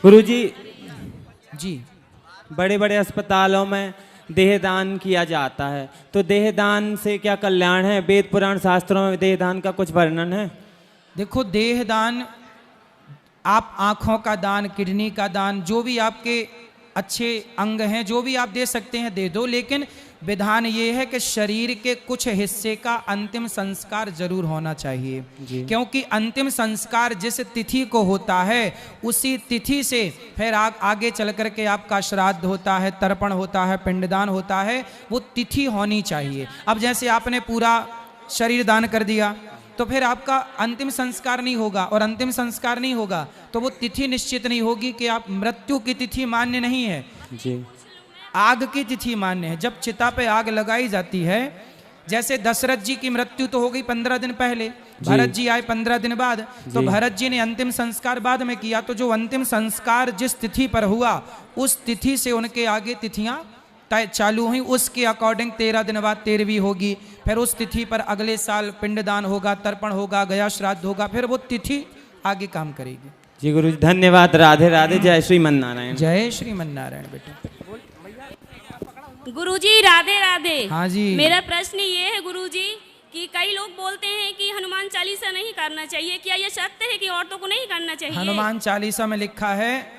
गुरुजी जी। बड़े बड़े अस्पतालों में देहदान किया जाता है, तो देहदान से क्या कल्याण है? वेद पुराण शास्त्रों में देहदान का कुछ वर्णन है? देखो, देहदान, आप आँखों का दान, किडनी का दान, जो भी आपके अच्छे अंग हैं, जो भी आप दे सकते हैं दे दो, लेकिन विधान ये है कि शरीर के कुछ हिस्से का अंतिम संस्कार जरूर होना चाहिए। क्योंकि अंतिम संस्कार जिस तिथि को होता है उसी तिथि से फिर आगे चल कर के आपका श्राद्ध होता है, तर्पण होता है, पिंडदान होता है, वो तिथि होनी चाहिए। अब जैसे आपने पूरा शरीर दान कर दिया तो फिर आपका अंतिम संस्कार नहीं होगा, और अंतिम संस्कार नहीं होगा तो वो तिथि निश्चित नहीं होगी कि आप, मृत्यु की तिथि मान्य नहीं है जी। आग की तिथि मान्य है। जब चिता पे आग लगाई जाती है, जैसे दशरथ जी की मृत्यु तो हो गई 15 दिन पहले, भरत जी आए 15 दिन बाद, तो भरत जी ने अंतिम संस्कार बाद में किया, तो जो अंतिम संस्कार जिस तिथि पर हुआ उस तिथि से उनके आगे तिथियां चालू हुई, उसके अकॉर्डिंग 13 दिन बाद 13वीं होगी, फिर उस तिथि पर अगले साल पिंडदान होगा, तर्पण होगा, गया श्राद्ध होगा, फिर वो तिथि आगे काम करेगी। जी गुरु जी, धन्यवाद। राधे राधे। जय श्रीमन नारायण। जय श्रीमन नारायण। बेटा गुरुजी राधे राधे। हाँ जी। मेरा प्रश्न ये है गुरुजी कि कई लोग बोलते हैं कि हनुमान चालीसा नहीं करना चाहिए, क्या ये सत्य है कि औरतों को नहीं करना चाहिए? हनुमान चालीसा में लिखा है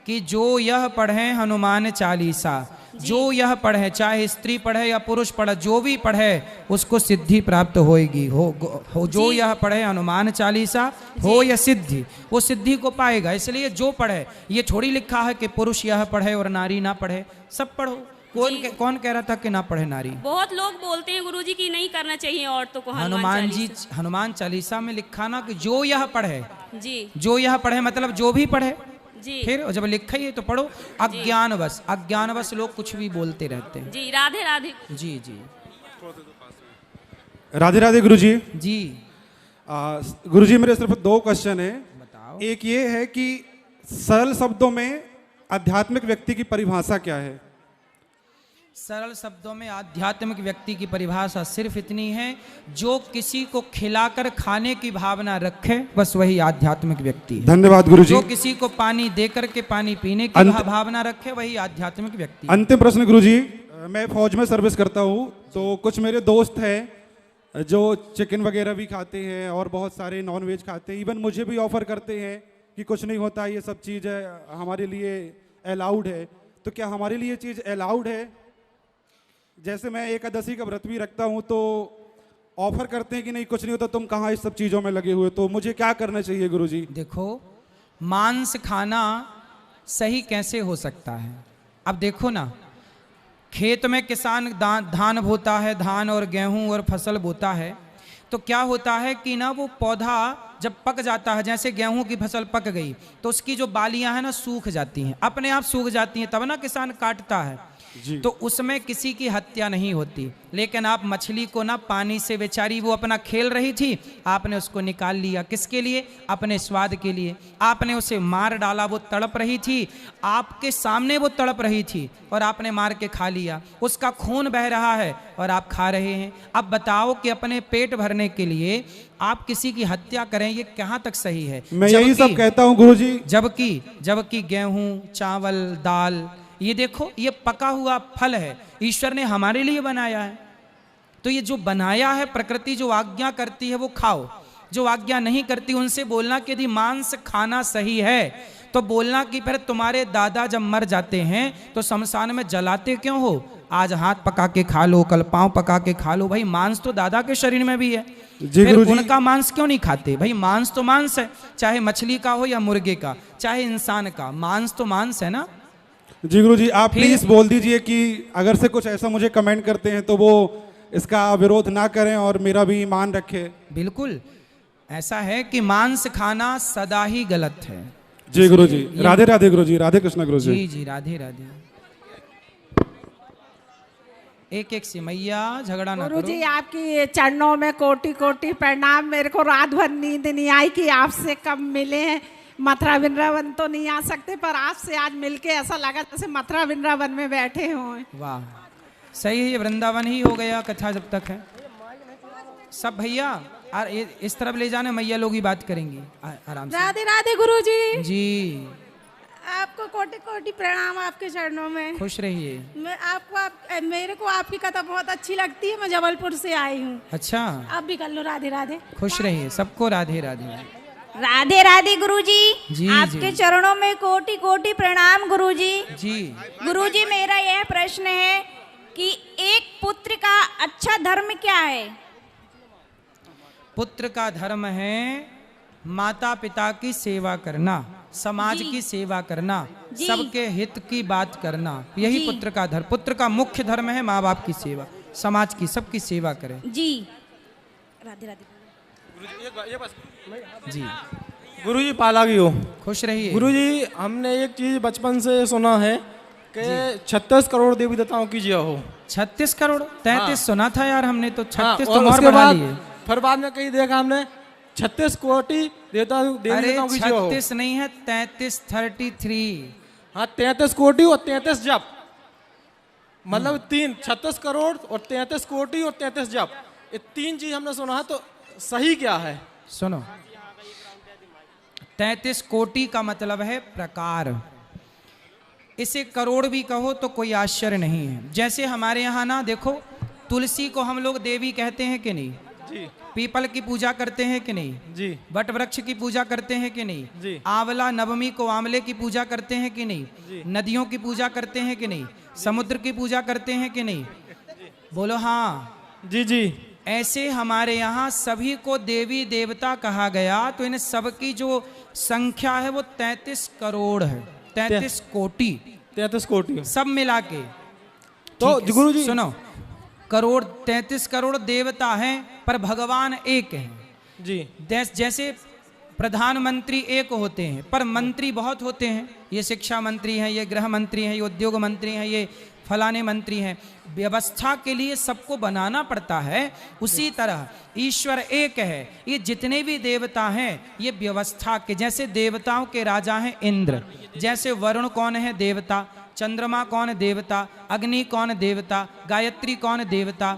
कि जो यह पढ़े हनुमान चालीसा, जो यह पढ़े, चाहे स्त्री पढ़े या पुरुष पढ़े, जो भी पढ़े उसको सिद्धि प्राप्त होएगी। हो जो यह पढ़े हनुमान चालीसा हो या सिद्धि, वो सिद्धि को पाएगा। इसलिए जो पढ़े, ये थोड़ी लिखा है कि पुरुष यह पढ़े और नारी ना पढ़े, सब पढ़ो। कौन कह रहा था कि ना पढ़े नारी? बहुत लोग बोलते हैं गुरुजी कि नहीं करना चाहिए औरतों को हनुमान चालीसा में लिखा ना कि जो यह पढ़े, जी, जो यह पढ़े मतलब जो भी पढ़े जी। फिर जब लिखा ही है तो पढ़ो। अज्ञानवश लोग कुछ भी बोलते रहते हैं। जी राधे राधे। जी जी राधे राधे गुरुजी। जी गुरुजी, मेरे सिर्फ 2 क्वेश्चन है। बताओ। एक ये है कि सरल शब्दों में आध्यात्मिक व्यक्ति की परिभाषा क्या है? सरल शब्दों में आध्यात्मिक व्यक्ति की परिभाषा सिर्फ इतनी है, जो किसी को खिलाकर खाने की भावना रखे, बस वही आध्यात्मिक व्यक्ति है। धन्यवाद गुरुजी। जो किसी को पानी देकर के पानी पीने की भावना रखे, वही आध्यात्मिक व्यक्ति है। अंतिम प्रश्न गुरुजी, मैं फौज में सर्विस करता हूँ, तो कुछ मेरे दोस्त हैं जो चिकन वगैरह भी खाते हैं और बहुत सारे नॉन वेज खाते हैं। इवन मुझे भी ऑफर करते हैं कि कुछ नहीं होता, ये सब चीज़ हमारे लिए अलाउड है। तो क्या हमारे लिए चीज़ अलाउड है? जैसे मैं एकादशी का व्रत भी रखता हूँ, तो ऑफर करते हैं कि नहीं कुछ नहीं होता, तुम कहाँ इस सब चीज़ों में लगे हुए, तो मुझे क्या करना चाहिए गुरुजी? देखो, मांस खाना सही कैसे हो सकता है? अब देखो ना, खेत में किसान धान बोता है, धान और गेहूं और फसल बोता है, तो क्या होता है कि ना वो पौधा जब पक जाता है, जैसे गेहूं की फसल पक गई तो उसकी जो बालियां हैं ना सूख जाती हैं, अपने आप सूख जाती हैं, तब ना किसान काटता है। तो उसमें किसी की हत्या नहीं होती। लेकिन आप मछली को ना पानी से, बेचारी वो अपना खेल रही थी, आपने उसको निकाल लिया, किसके लिए? अपने स्वाद के लिए। आपने उसे मार डाला, वो तड़प रही थी, आपके सामने वो तड़प रही थी और आपने मार के खा लिया, उसका खून बह रहा है और आप खा रहे हैं। अब बताओ कि अपने पेट भरने के लिए आप किसी की हत्या करें, ये कहाँ तक सही है? मैं यही सब कहता हूँ गुरुजी। जबकि गेहूं, चावल, दाल, ये देखो, ये पका हुआ फल है, ईश्वर ने हमारे लिए बनाया है। तो ये जो बनाया है, प्रकृति जो आज्ञा करती है वो खाओ, जो आज्ञा नहीं करती उनसे बोलना कि यदि मांस खाना सही है तो बोलना कि फिर तुम्हारे दादा जब मर जाते हैं तो शमशान में जलाते क्यों हो? आज हाथ पका के खा लो, कल पांव पका के खा लो। भाई मांस तो दादा के शरीर में भी है, फिर उनका मांस क्यों नहीं खाते? भाई मांस तो मांस है, चाहे मछली का हो या मुर्गे का, चाहे इंसान का, मांस तो मांस है ना। जी गुरुजी, आप प्लीज बोल दीजिए कि अगर से कुछ ऐसा मुझे कमेंट करते हैं तो वो इसका विरोध ना करें और मेरा भी ईमान रखे। बिल्कुल ऐसा है कि मांस खाना सदा ही गलत है। जी गुरुजी। राधे राधे गुरुजी। राधे कृष्ण गुरुजी। जी जी राधे राधे। एक एक सिमैया झगड़ा ना करो। गुरुजी, आपकी चरणों में कोटि कोटि प्रणाम। मेरे को रात भर नींद नहीं आई कि आपसे कब मिले हैं। मथुरा वृंदावन तो नहीं आ सकते, पर आपसे आज मिलके ऐसा लगा जैसे मथुरा वृंदावन में बैठे हों। वाह, सही है, ये वृंदावन ही हो गया कथा जब तक है। सब भैया इस तरफ ले जाने, मैया लोग ही बात करेंगी आराम से। राधे राधे गुरुजी। जी आपको कोटि कोटि प्रणाम आपके चरणों में। खुश रहिए। मैं मेरे को आपकी कथा बहुत अच्छी लगती है। मैं जबलपुर से आई हूँ। अच्छा, आप भी कर लो राधे राधे। खुश रहिए, सबको राधे राधे। राधे राधे गुरुजी। जी, आपके जी। चरणों में कोटि कोटि प्रणाम गुरुजी। जी, गुरुजी, मेरा यह प्रश्न है कि एक पुत्र का अच्छा धर्म क्या है? पुत्र का धर्म है माता पिता की सेवा करना, समाज जी। की सेवा करना, जी। सबके हित की बात करना, यही जी। पुत्र का धर्म। पुत्र का मुख्य धर्म है माँ बाप की सेवा, समाज की, सबकी सेवा करें। जी, राधे राधे। जी, गुरुजी पालागी हो। खुश रहिए। गुरुजी, हमने एक चीज बचपन से सुना है कि 36 करोड़ देवी देवताओं की जय हो। 36 करोड़ 33 सुना था यार हमने, तो 36 हाँ, तो और उसके बढ़ा बाद लिए। फिर बाद में कहीं देखा हमने 36 कोटि देवी अरे देवताओं की जय हो। 36 नहीं है, 33। हाँ, 33 कोटि और 33 जप, मतलब 36 करोड़ और 33 कोटि और 33 जप, ये 3 चीज हमने सुना है। तो सही क्या है? सुनो, 33 कोटि का मतलब है प्रकार। इसे करोड़ भी कहो तो कोई आश्चर्य नहीं है। जैसे हमारे यहाँ ना देखो, तुलसी को हम लोग देवी कहते हैं कि नहीं? जी पीपल की पूजा करते हैं कि नहीं? जी वट वृक्ष की पूजा करते हैं कि नहीं? जी। आंवला नवमी को आंवले की पूजा करते हैं कि नहीं? जी। नदियों की पूजा करते हैं कि नहीं? समुद्र की पूजा करते हैं कि नहीं? बोलो हाँ। जी जी ऐसे हमारे यहाँ सभी को देवी देवता कहा गया, तो इन सबकी जो संख्या है वो 33 करोड़ है, 33 कोटि, 33 कोटि। सब मिला के। तो ठीक है, गुरुजी सुनो, करोड़ 33 करोड़ देवता हैं पर भगवान एक हैं। जी जैसे प्रधानमंत्री एक होते हैं पर मंत्री बहुत होते हैं। ये शिक्षा मंत्री हैं, ये गृह मंत्री हैं, ये उद्योग मंत्री हैं, ये फलाने मंत्री हैं। व्यवस्था के लिए सबको बनाना पड़ता है। उसी तरह ईश्वर एक है। ये जितने भी देवता हैं ये व्यवस्था के, जैसे देवताओं के राजा हैं इंद्र, जैसे वरुण कौन है देवता, चंद्रमा कौन देवता, अग्नि कौन देवता, गायत्री कौन देवता,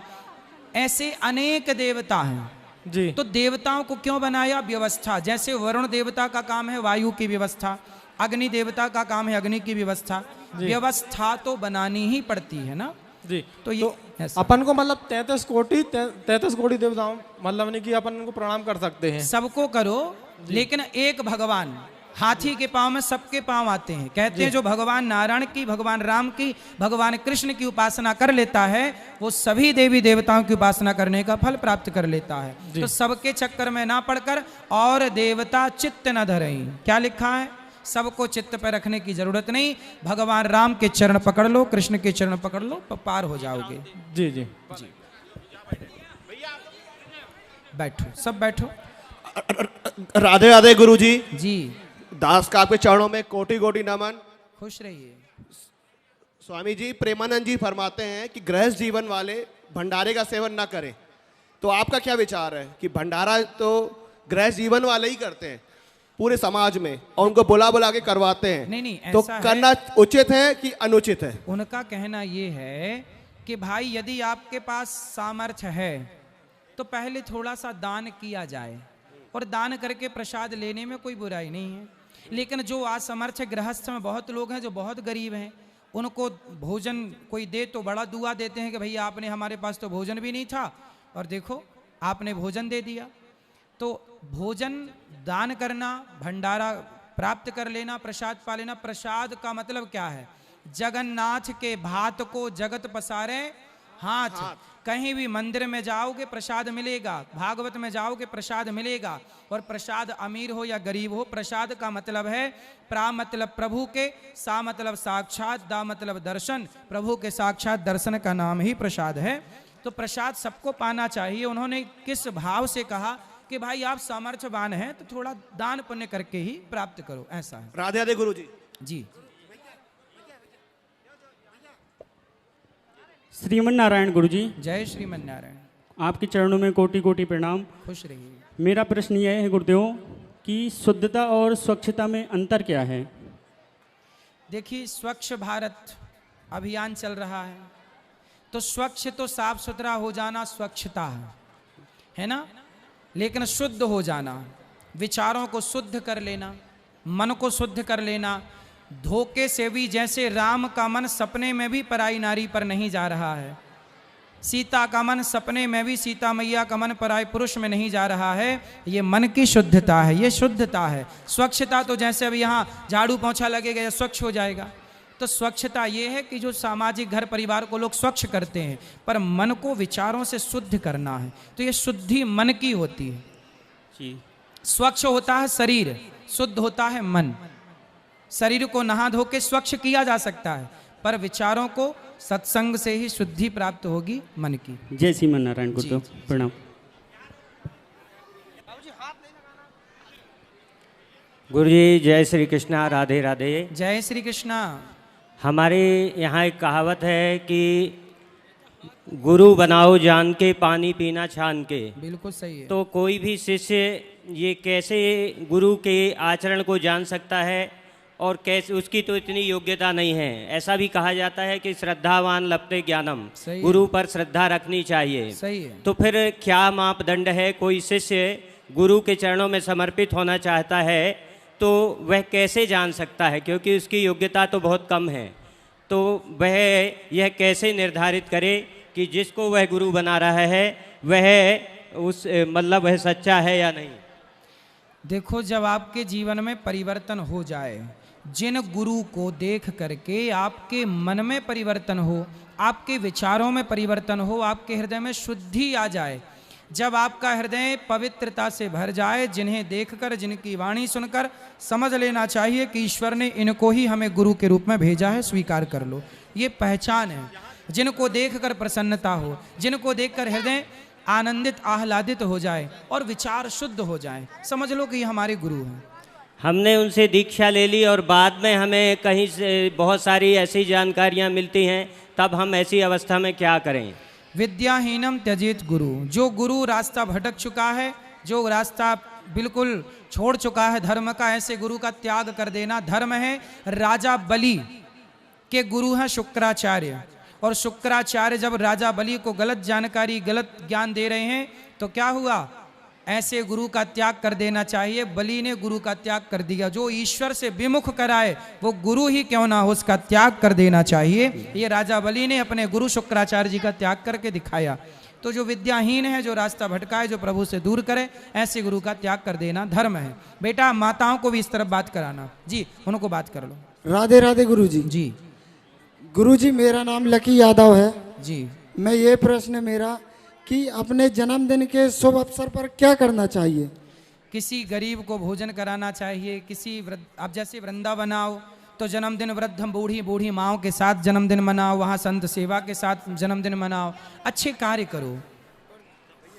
ऐसे अनेक देवता हैं। जी तो देवताओं को क्यों बनाया? व्यवस्था। जैसे वरुण देवता का काम है वायु की व्यवस्था, अग्नि देवता का काम है अग्नि की व्यवस्था। व्यवस्था तो बनानी ही पड़ती है ना। जी तो ये ऐसा। अपन को मतलब 33 कोटि देवताओं, मतलब नहीं कि अपन उनको प्रणाम कर सकते हैं। सबको करो, लेकिन एक भगवान, हाथी के पांव में सबके पांव आते हैं। कहते हैं जो भगवान नारायण की, भगवान राम की, भगवान कृष्ण की उपासना कर लेता है वो सभी देवी देवताओं की उपासना करने का फल प्राप्त कर लेता है। तो सबके चक्कर में ना पड़कर और देवता चित्त न धरें। क्या लिखा है? सबको चित्त पर रखने की जरूरत नहीं। भगवान राम के चरण पकड़ लो, कृष्ण के चरण पकड़ लो, पार हो जाओगे। जी जी बैठो, सब बैठो। राधे राधे गुरुजी। जी, दास का आपके चरणों में कोटि कोटि नमन। खुश रहिए। स्वामी जी, प्रेमानंद जी फरमाते हैं कि गृहस्थ जीवन वाले भंडारे का सेवन न करें। तो आपका क्या विचार है कि भंडारा तो गृहस्थ जीवन वाले ही करते हैं पूरे समाज में और उनको बुला बुला के करवाते हैं? नहीं, तो ऐसा है। करना उचित है कि अनुचित है? उनका कहना ये है कि भाई यदि आपके पास सामर्थ्य है तो पहले थोड़ा सा दान किया जाए, और दान करके प्रसाद लेने में कोई बुराई नहीं है। लेकिन जो असमर्थ गृहस्थ में बहुत लोग हैं जो बहुत गरीब हैं, उनको भोजन कोई दे तो बड़ा दुआ देते हैं कि भैया आपने, हमारे पास तो भोजन भी नहीं था और देखो आपने भोजन दे दिया। तो भोजन दान करना, भंडारा प्राप्त कर लेना, प्रसाद पा लेना। प्रसाद का मतलब क्या है? जगन्नाथ के भात को जगत पसारे हाथ। कहीं भी मंदिर में जाओगे प्रसाद मिलेगा, भागवत में जाओगे प्रसाद मिलेगा। और प्रसाद अमीर हो या गरीब हो, प्रसाद का मतलब है प्रा मतलब प्रभु के, सा मतलब साक्षात, दा मतलब दर्शन। प्रभु के साक्षात दर्शन का नाम ही प्रसाद है। तो प्रसाद सबको पाना चाहिए। उन्होंने किस भाव से कहा कि भाई आप सामर्थ्यवान हैं तो थोड़ा दान पुण्य करके ही प्राप्त करो, ऐसा है। राधे राधे गुरुजी। जी, श्रीमन नारायण गुरुजी, जय श्रीमन नारायण। आपके चरणों में कोटि कोटि प्रणाम। खुश रहिए। मेरा प्रश्न यह है गुरुदेव कि शुद्धता और स्वच्छता में अंतर क्या है? देखिए, स्वच्छ भारत अभियान चल रहा है, तो स्वच्छ तो साफ सुथरा हो जाना स्वच्छता है ना। लेकिन शुद्ध हो जाना, विचारों को शुद्ध कर लेना, मन को शुद्ध कर लेना, धोखे से भी जैसे राम का मन सपने में भी पराई नारी पर नहीं जा रहा है, सीता का मन सपने में भी सीता मैया का मन पराई पुरुष में नहीं जा रहा है। ये मन की शुद्धता है, ये शुद्धता है। स्वच्छता तो जैसे अब यहाँ झाड़ू पोंछा लगेगा या स्वच्छ हो जाएगा, तो स्वच्छता ये है कि जो सामाजिक घर परिवार को लोग स्वच्छ करते हैं, पर मन को विचारों से शुद्ध करना है, तो ये शुद्धि मन की होती है जी। स्वच्छ होता है शरीर, शुद्ध होता है मन। शरीर को नहा धो के स्वच्छ किया जा सकता है, पर विचारों को सत्संग से ही शुद्धि प्राप्त होगी मन की। जय श्रीमन नारायण गुरुदेव, प्रणाम। गुरु जी जय श्री कृष्णा, राधे राधे। जय श्री कृष्णा। हमारे यहाँ एक कहावत है कि गुरु बनाओ जान के, पानी पीना छान के। बिल्कुल सही है। तो कोई भी शिष्य ये कैसे गुरु के आचरण को जान सकता है, और कैसे, उसकी तो इतनी योग्यता नहीं है। ऐसा भी कहा जाता है कि श्रद्धावान लभते ज्ञानम, गुरु पर श्रद्धा रखनी चाहिए। सही है। तो फिर क्या मापदंड है? कोई शिष्य गुरु के चरणों में समर्पित होना चाहता है तो वह कैसे जान सकता है, क्योंकि उसकी योग्यता तो बहुत कम है, तो वह यह कैसे निर्धारित करे कि जिसको वह गुरु बना रहा है वह उस मतलब वह सच्चा है या नहीं? देखो, जब आपके जीवन में परिवर्तन हो जाए, जिन गुरु को देख करके आपके मन में परिवर्तन हो, आपके विचारों में परिवर्तन हो, आपके हृदय में शुद्धि आ जाए, जब आपका हृदय पवित्रता से भर जाए, जिन्हें देखकर, जिनकी वाणी सुनकर समझ लेना चाहिए कि ईश्वर ने इनको ही हमें गुरु के रूप में भेजा है, स्वीकार कर लो। ये पहचान है। जिनको देखकर प्रसन्नता हो, जिनको देखकर हृदय आनंदित आह्लादित हो जाए और विचार शुद्ध हो जाए, समझ लो कि ये हमारे गुरु हैं। हमने उनसे दीक्षा ले ली और बाद में हमें कहीं से बहुत सारी ऐसी जानकारियां मिलती हैं, तब हम ऐसी अवस्था में क्या करें? विद्याहीनम त्यजेत गुरु। जो गुरु रास्ता भटक चुका है, जो रास्ता बिल्कुल छोड़ चुका है धर्म का, ऐसे गुरु का त्याग कर देना धर्म है। राजा बलि के गुरु हैं शुक्राचार्य, और शुक्राचार्य जब राजा बलि को गलत जानकारी, गलत ज्ञान दे रहे हैं, तो क्या हुआ? ऐसे गुरु का त्याग कर देना चाहिए। बलि ने गुरु का त्याग कर दिया। जो ईश्वर से विमुख कराए वो गुरु ही क्यों ना हो, उसका त्याग कर देना चाहिए। ये राजा बलि ने अपने गुरु शुक्राचार्य जी का त्याग करके दिखाया। तो जो विद्याहीन है, जो रास्ता भटका है, जो प्रभु से दूर करे, ऐसे गुरु का त्याग कर देना धर्म है। बेटा, माताओं को भी इस तरफ बात कराना जी, उनको बात कर लो। राधे राधे गुरु जी। जी गुरु जी, मेरा नाम लकी यादव है जी। मैं ये प्रश्न मेरा कि अपने जन्मदिन के शुभ अवसर पर क्या करना चाहिए? किसी गरीब को भोजन कराना चाहिए। किसी आप जैसे वृंदावन आओ तो जन्मदिन वृद्ध बूढ़ी माओं के साथ जन्मदिन मनाओ, वहाँ संत सेवा के साथ जन्मदिन मनाओ, अच्छे कार्य करो।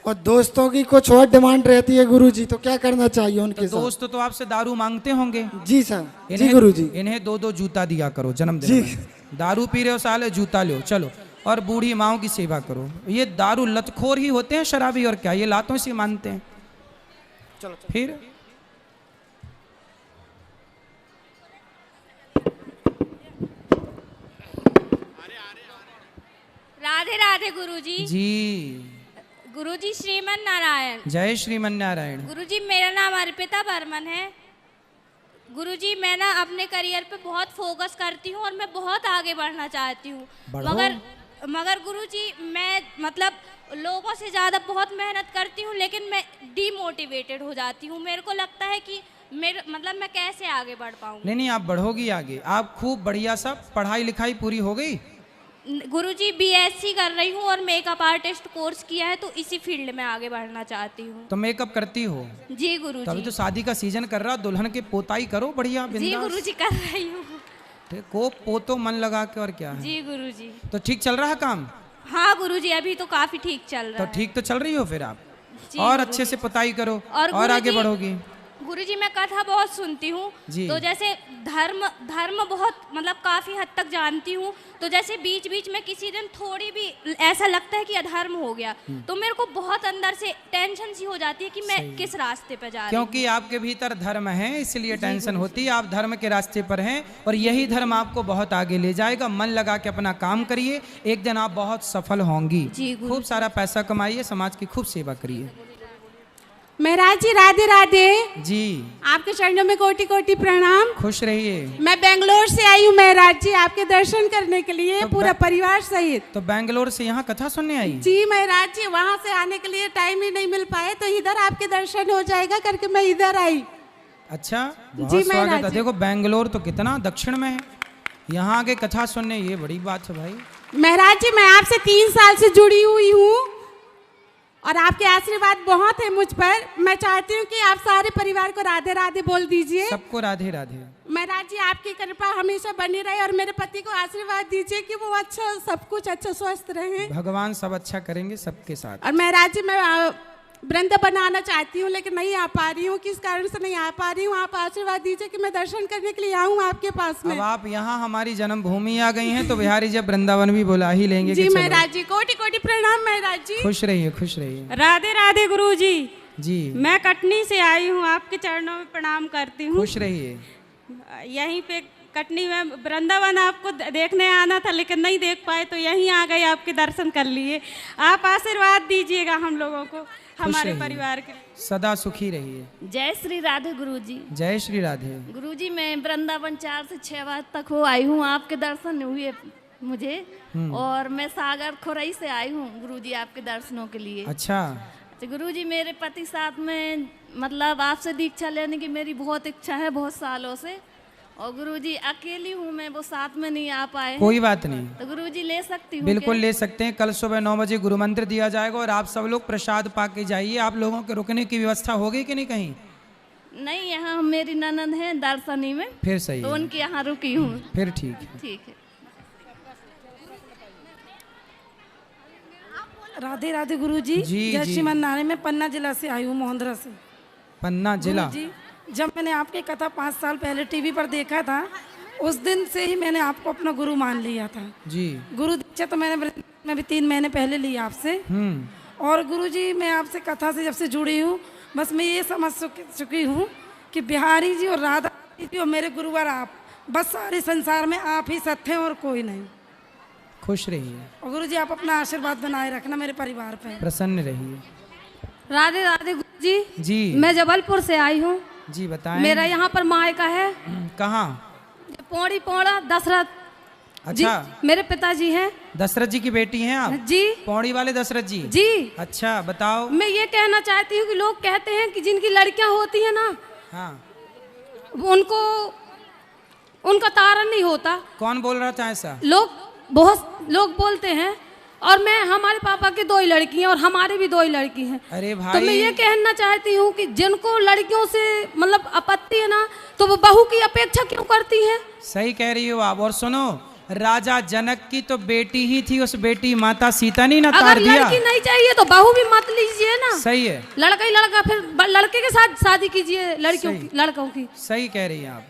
और दोस्तों की कुछ और डिमांड रहती है गुरु जी, तो क्या करना चाहिए उनके साथ? दोस्त तो आपसे दारू मांगते होंगे। जी सर। जी गुरु जी। इन्हें 2-2 जूता दिया करो जन्मदिन में। दारू पी रहे हो साले, जूता लो, चलो। और बूढ़ी माओं की सेवा करो। ये दारू लतखोर ही होते हैं शराबी, और क्या, ये लातों से मानते हैं। चलो। फिर राधे राधे गुरुजी। जी गुरुजी श्रीमन नारायण। जय श्रीमन नारायण। गुरुजी, मेरा नाम अर्पिता बर्मन है। गुरुजी, मैं ना अपने करियर पे बहुत फोकस करती हूँ और मैं बहुत आगे बढ़ना चाहती हूँ, मगर गुरुजी मैं मतलब लोगों से ज़्यादा बहुत मेहनत करती हूँ, लेकिन मैं डीमोटिवेटेड हो जाती हूँ। मेरे को लगता है कि मैं कैसे आगे बढ़ पाऊँगी। नहीं, आप बढ़ोगी आगे। आप खूब बढ़िया सब पढ़ाई लिखाई पूरी हो गई? गुरुजी बीएससी कर रही हूँ और मेकअप आर्टिस्ट कोर्स किया है, तो इसी फील्ड में आगे बढ़ना चाहती हूँ। तो मेकअप करती हो? जी गुरुजी। तभी तो शादी का सीजन कर रहा, दुल्हन के पोताई करो बढ़िया बिंदास। जी गुरुजी, कर रही हूँ। को पोतो मन लगा के, और क्या है। जी गुरुजी। तो ठीक चल रहा है काम? हाँ गुरुजी, अभी तो काफी ठीक चल रहा है। तो ठीक तो चल रही हो फिर आप, और अच्छे से पोताई करो और आगे बढ़ोगी। गुरुजी, मैं कथा बहुत सुनती हूँ, तो जैसे धर्म बहुत मतलब काफी हद तक जानती हूँ, तो जैसे बीच बीच में किसी दिन थोड़ी भी ऐसा लगता है कि अधर्म हो गया, तो मेरे को बहुत अंदर से टेंशन सी हो जाती है कि मैं किस रास्ते पे जा रही हूँ। क्योंकि आपके भीतर धर्म है, इसलिए टेंशन होती है। आप धर्म के रास्ते पर हैं और यही धर्म आपको बहुत आगे ले जाएगा। मन लगा के अपना काम करिए, एक दिन आप बहुत सफल होंगी। खूब सारा पैसा कमाइए, समाज की खूब सेवा करिए। महाराज जी राधे राधे। जी आपके चरणों में कोटि कोटि प्रणाम। खुश रहिए। मैं बेंगलोर से आई हूँ महाराज जी आपके दर्शन करने के लिए, पूरा परिवार सहित। तो बेंगलोर से यहाँ कथा सुनने आई? जी महाराज जी, वहाँ से आने के लिए टाइम ही नहीं मिल पाए, तो इधर आपके दर्शन हो जाएगा करके मैं इधर आई। अच्छा, जी बहुत स्वागत महाराज है। जी। देखो बेंगलोर तो कितना दक्षिण में है, यहाँ आके कथा सुनने, ये बड़ी बात है भाई। महाराज जी मैं आपसे 3 साल से जुड़ी हुई हूँ और आपके आशीर्वाद बहुत है मुझ पर। मैं चाहती हूँ कि आप सारे परिवार को राधे राधे बोल दीजिए। सबको राधे राधे। महाराज जी आपकी कृपा हमेशा बनी रहे और मेरे पति को आशीर्वाद दीजिए कि वो अच्छा, सब कुछ अच्छा स्वस्थ रहे। भगवान सब अच्छा करेंगे सबके साथ। और महाराज जी मैं वृंदावन आना चाहती हूँ लेकिन नहीं आ पा रही हूँ, किस कारण से नहीं आ पा रही हूँ। आप आशीर्वाद दीजिए कि मैं दर्शन करने के लिए आऊँ आपके पास में। अब आप यहाँ हमारी जन्मभूमि आ गई हैं तो बिहारी जब वृंदावन भी बुला ही लेंगे। जी कि चलो। महाराज जी कोटि कोटि प्रणाम महाराज जी। खुश रहिए, खुश रहिए। राधे राधे गुरु जी। जी मैं कटनी से आई हूँ, आपके चरणों में प्रणाम करती हूँ। खुश रहिए। यहीं पे कटनी में वृंदावन आपको देखने आना था लेकिन नहीं देख पाए, तो यहीं आ गए, आपके दर्शन कर लिए। आप आशीर्वाद दीजिएगा हम लोगों को, हमारे परिवार के। सदा सुखी रहिए। जय श्री राधे गुरुजी। जय श्री राधे। गुरुजी मैं वृंदावन 4 से 6 बार तक हो आई हूँ, आपके दर्शन हुए मुझे। और मैं सागर खुरई से आई हूँ गुरुजी आपके दर्शनों के लिए। अच्छा। गुरुजी मेरे पति साथ में, मतलब आपसे दीक्षा लेने की मेरी बहुत इच्छा है बहुत सालों से, और गुरुजी अकेली हूँ मैं, वो साथ में नहीं आ पाए। कोई बात नहीं, तो गुरुजी ले सकती हूँ? बिल्कुल ले सकते हैं। कल सुबह 9 बजे गुरु मंत्र दिया जाएगा और आप सब लोग प्रसाद पा के जाइए। आप लोगों के रुकने की व्यवस्था होगी कि नहीं कहीं? नहीं, यहाँ मेरी ननद है दर्शनी में, फिर सही तो है। उनके यहाँ रुकी हूँ। फिर ठीक है। ठीक है। राधे राधे गुरुजी। जी, जय जी। श्रीमन नारायण। मैं पन्ना जिला से आई हूँ, मोहन्द्रा से। पन्ना जिला। गुरुजी, जब मैंने आपकी कथा 5 साल पहले टीवी पर देखा था, उस दिन से ही मैंने आपको अपना गुरु मान लिया था। जी। गुरु दीक्षा तो मैं भी 3 महीने पहले ली आपसे। और गुरुजी मैं आपसे कथा से जब से जुड़ी हूँ, बस मैं ये समझ चुकी हूँ कि बिहारी जी और राधा जी और मेरे गुरुवर आप, बस सारे संसार में आप ही सत्य हैं और कोई नहीं। खुश रहिए और गुरुजी आप अपना आशीर्वाद बनाए रखना मेरे परिवार पे। प्रसन्न रहिए। राधे राधे गुरुजी। जी। मैं जबलपुर से आई हूँ। जी बताएं। मेरा यहाँ पर मायका है। कहाँ? पौड़ी पौड़ा दशरथ। अच्छा। जी, मेरे पिताजी हैं। दशरथ जी की बेटी हैं आप? जी। पौड़ी वाले दशरथ जी? जी। अच्छा बताओ। मैं ये कहना चाहती हूँ कि लोग कहते हैं कि जिनकी लड़कियां होती हैं ना, हाँ, उनको उनका तारण नहीं होता। कौन बोल रहा था ऐसा? बहुत लोग बोलते हैं। और मैं, हमारे पापा की 2 ही लड़की हैं और हमारे भी 2 ही लड़की हैं। अरे भाई, तो मैं ये कहना चाहती हूँ कि जिनको लड़कियों से मतलब आपत्ति है ना, तो वो बहू की अपेक्षा क्यों करती हैं? सही कह रही हो आप। और सुनो, राजा जनक की तो बेटी ही थी, उस बेटी माता सीता ने ना तार दिया। अगर लड़की नहीं चाहिए तो बहू भी मत लीजिए ना। सही है। लड़का ही लड़का, फिर लड़के के साथ शादी कीजिए लड़कियों की, लड़कों की। सही कह रही हैं आप।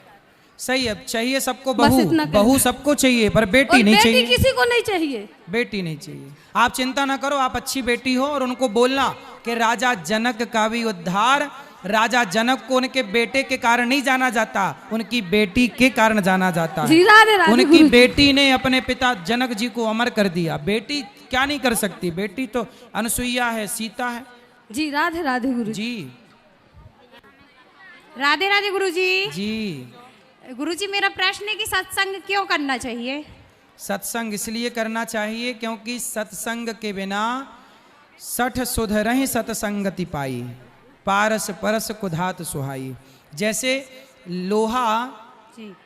सही है, चाहिए सबको बस बहू, इतना बहू सबको चाहिए पर बेटी नहीं चाहिए। बेटी किसी को नहीं चाहिए। बेटी नहीं चाहिए। आप चिंता ना करो, आप अच्छी बेटी हो। और उनको बोलना कि राजा जनक का भी उद्धार, राजा जनक को उनके बेटे के कारण नहीं जाना जाता, उनकी बेटी के कारण जाना जाता जी, राधे राधे है। उनकी गुरुजी। बेटी ने अपने पिता जनक जी को अमर कर दिया। बेटी क्या नहीं कर सकती? बेटी तो अनसुईया है, सीता है। जी राधे राधे गुरु जी। राधे राधे गुरुजी। जी। गुरुजी मेरा प्रश्न है कि सत्संग क्यों करना चाहिए? सत्संग इसलिए करना चाहिए क्योंकि सत्संग के बिना सठ सुध रही सत्संगति पाई, पारस परस कुधात सुहाई। जैसे लोहा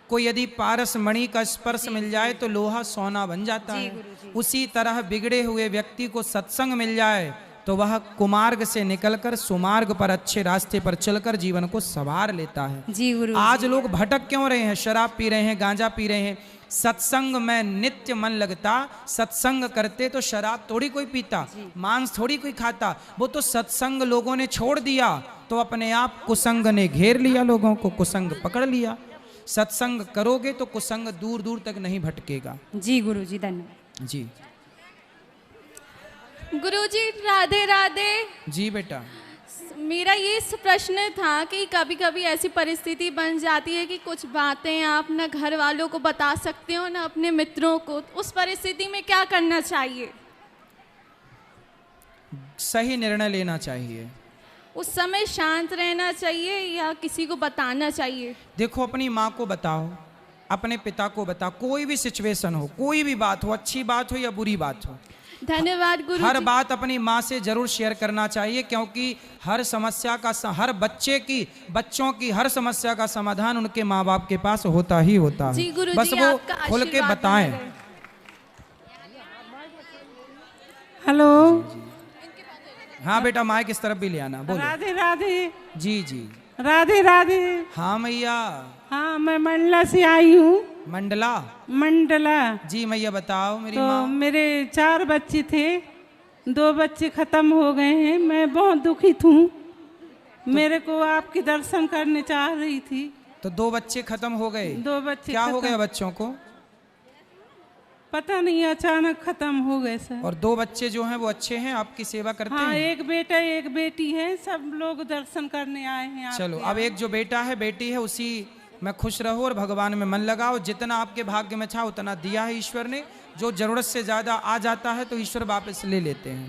को यदि पारस मणि का स्पर्श मिल जाए तो लोहा सोना बन जाता है। उसी तरह बिगड़े हुए व्यक्ति को सत्संग मिल जाए तो वह कुमार्ग से निकलकर सुमार्ग पर, अच्छे रास्ते पर चलकर जीवन को संवार लेता है। जी गुरु। आज लोग भटक क्यों रहे हैं? शराब पी रहे हैं, गांजा पी रहे हैं। सत्संग में नित्य मन लगता। सत्संग करते तो शराब थोड़ी कोई पीता, मांस थोड़ी कोई खाता। वो तो सत्संग लोगों ने छोड़ दिया तो अपने आप कुसंग ने घेर लिया, लोगों को कुसंग पकड़ लिया। सत्संग करोगे तो कुसंग दूर दूर तक नहीं भटकेगा। जी गुरुजी, धन्यवाद। जी। गुरुजी राधे राधे। जी बेटा। मेरा ये प्रश्न था कि कभी कभी ऐसी परिस्थिति बन जाती है कि कुछ बातें आप न घर वालों को बता सकते हो न अपने मित्रों को। उस परिस्थिति में क्या करना चाहिए? सही निर्णय लेना चाहिए। उस समय शांत रहना चाहिए या किसी को बताना चाहिए? देखो, अपनी माँ को बताओ, अपने पिता को बताओ, कोई भी सिचुएशन हो, कोई भी बात हो, अच्छी बात हो या बुरी बात हो, धन्यवाद गुरु हर जी। बात अपनी माँ से जरूर शेयर करना चाहिए, क्योंकि हर समस्या का हर बच्चों की हर समस्या का समाधान उनके माँ बाप के पास होता ही होता है। जी गुरु बस जी, वो आपका खुल के आशीर्वाद बताएं। बना रहे। हेलो, हाँ बेटा, माइक इस तरफ भी ले आना, बोलो। राधे राधे। जी जी, राधे राधे। हाँ मैया। हाँ, मैं मंडला से आई हूँ। मंडला जी मैया, बताओ। मेरी तो माँ, मेरे 4 बच्चे थे, 2 बच्चे खत्म हो गए हैं। मैं बहुत दुखित हूँ। मेरे को आपके दर्शन करने चाह रही थी। तो 2 बच्चे खत्म हो गए? 2 बच्चे क्या हो खत्म। गया बच्चों को? पता नहीं, अचानक खत्म हो गए सर। और 2 बच्चे जो हैं वो अच्छे हैं, आपकी सेवा करते हाँ, हैं? एक बेटा एक बेटी है। सब लोग दर्शन करने आए हैं आपके चलो, अब यहाँ। एक जो बेटा है बेटी है, उसी में खुश रहो और भगवान में मन लगाओ। जितना आपके भाग्य में था उतना दिया है ईश्वर ने। जो जरूरत से ज्यादा आ जाता है तो ईश्वर वापस ले लेते हैं।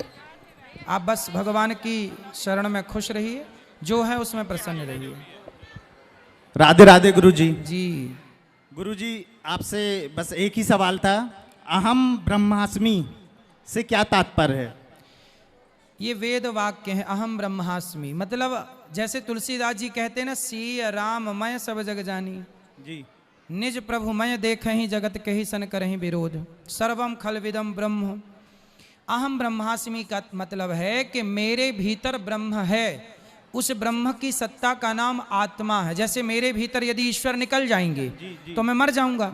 आप बस भगवान की शरण में खुश रहिए, जो है उसमें प्रसन्न रहिए। राधे राधे गुरुजी। जी गुरुजी, आपसे बस एक ही सवाल था, अहम ब्रह्मास्मि से क्या तात्पर्य है? ये वेद वाक्य है, अहम ब्रह्मास्मि। मतलब जैसे तुलसीदास जी कहते हैं ना, सीय राम मैं सब जग जानी जी, निज प्रभु मैं देखहि जगत कहि सन करहि विरोध, सर्वम खल विदम ब्रह्म। अहम ब्रह्मास्मि का मतलब है कि मेरे भीतर ब्रह्म है। उस ब्रह्म की सत्ता का नाम आत्मा है। जैसे मेरे भीतर यदि ईश्वर निकल जाएंगे तो मैं मर जाऊंगा।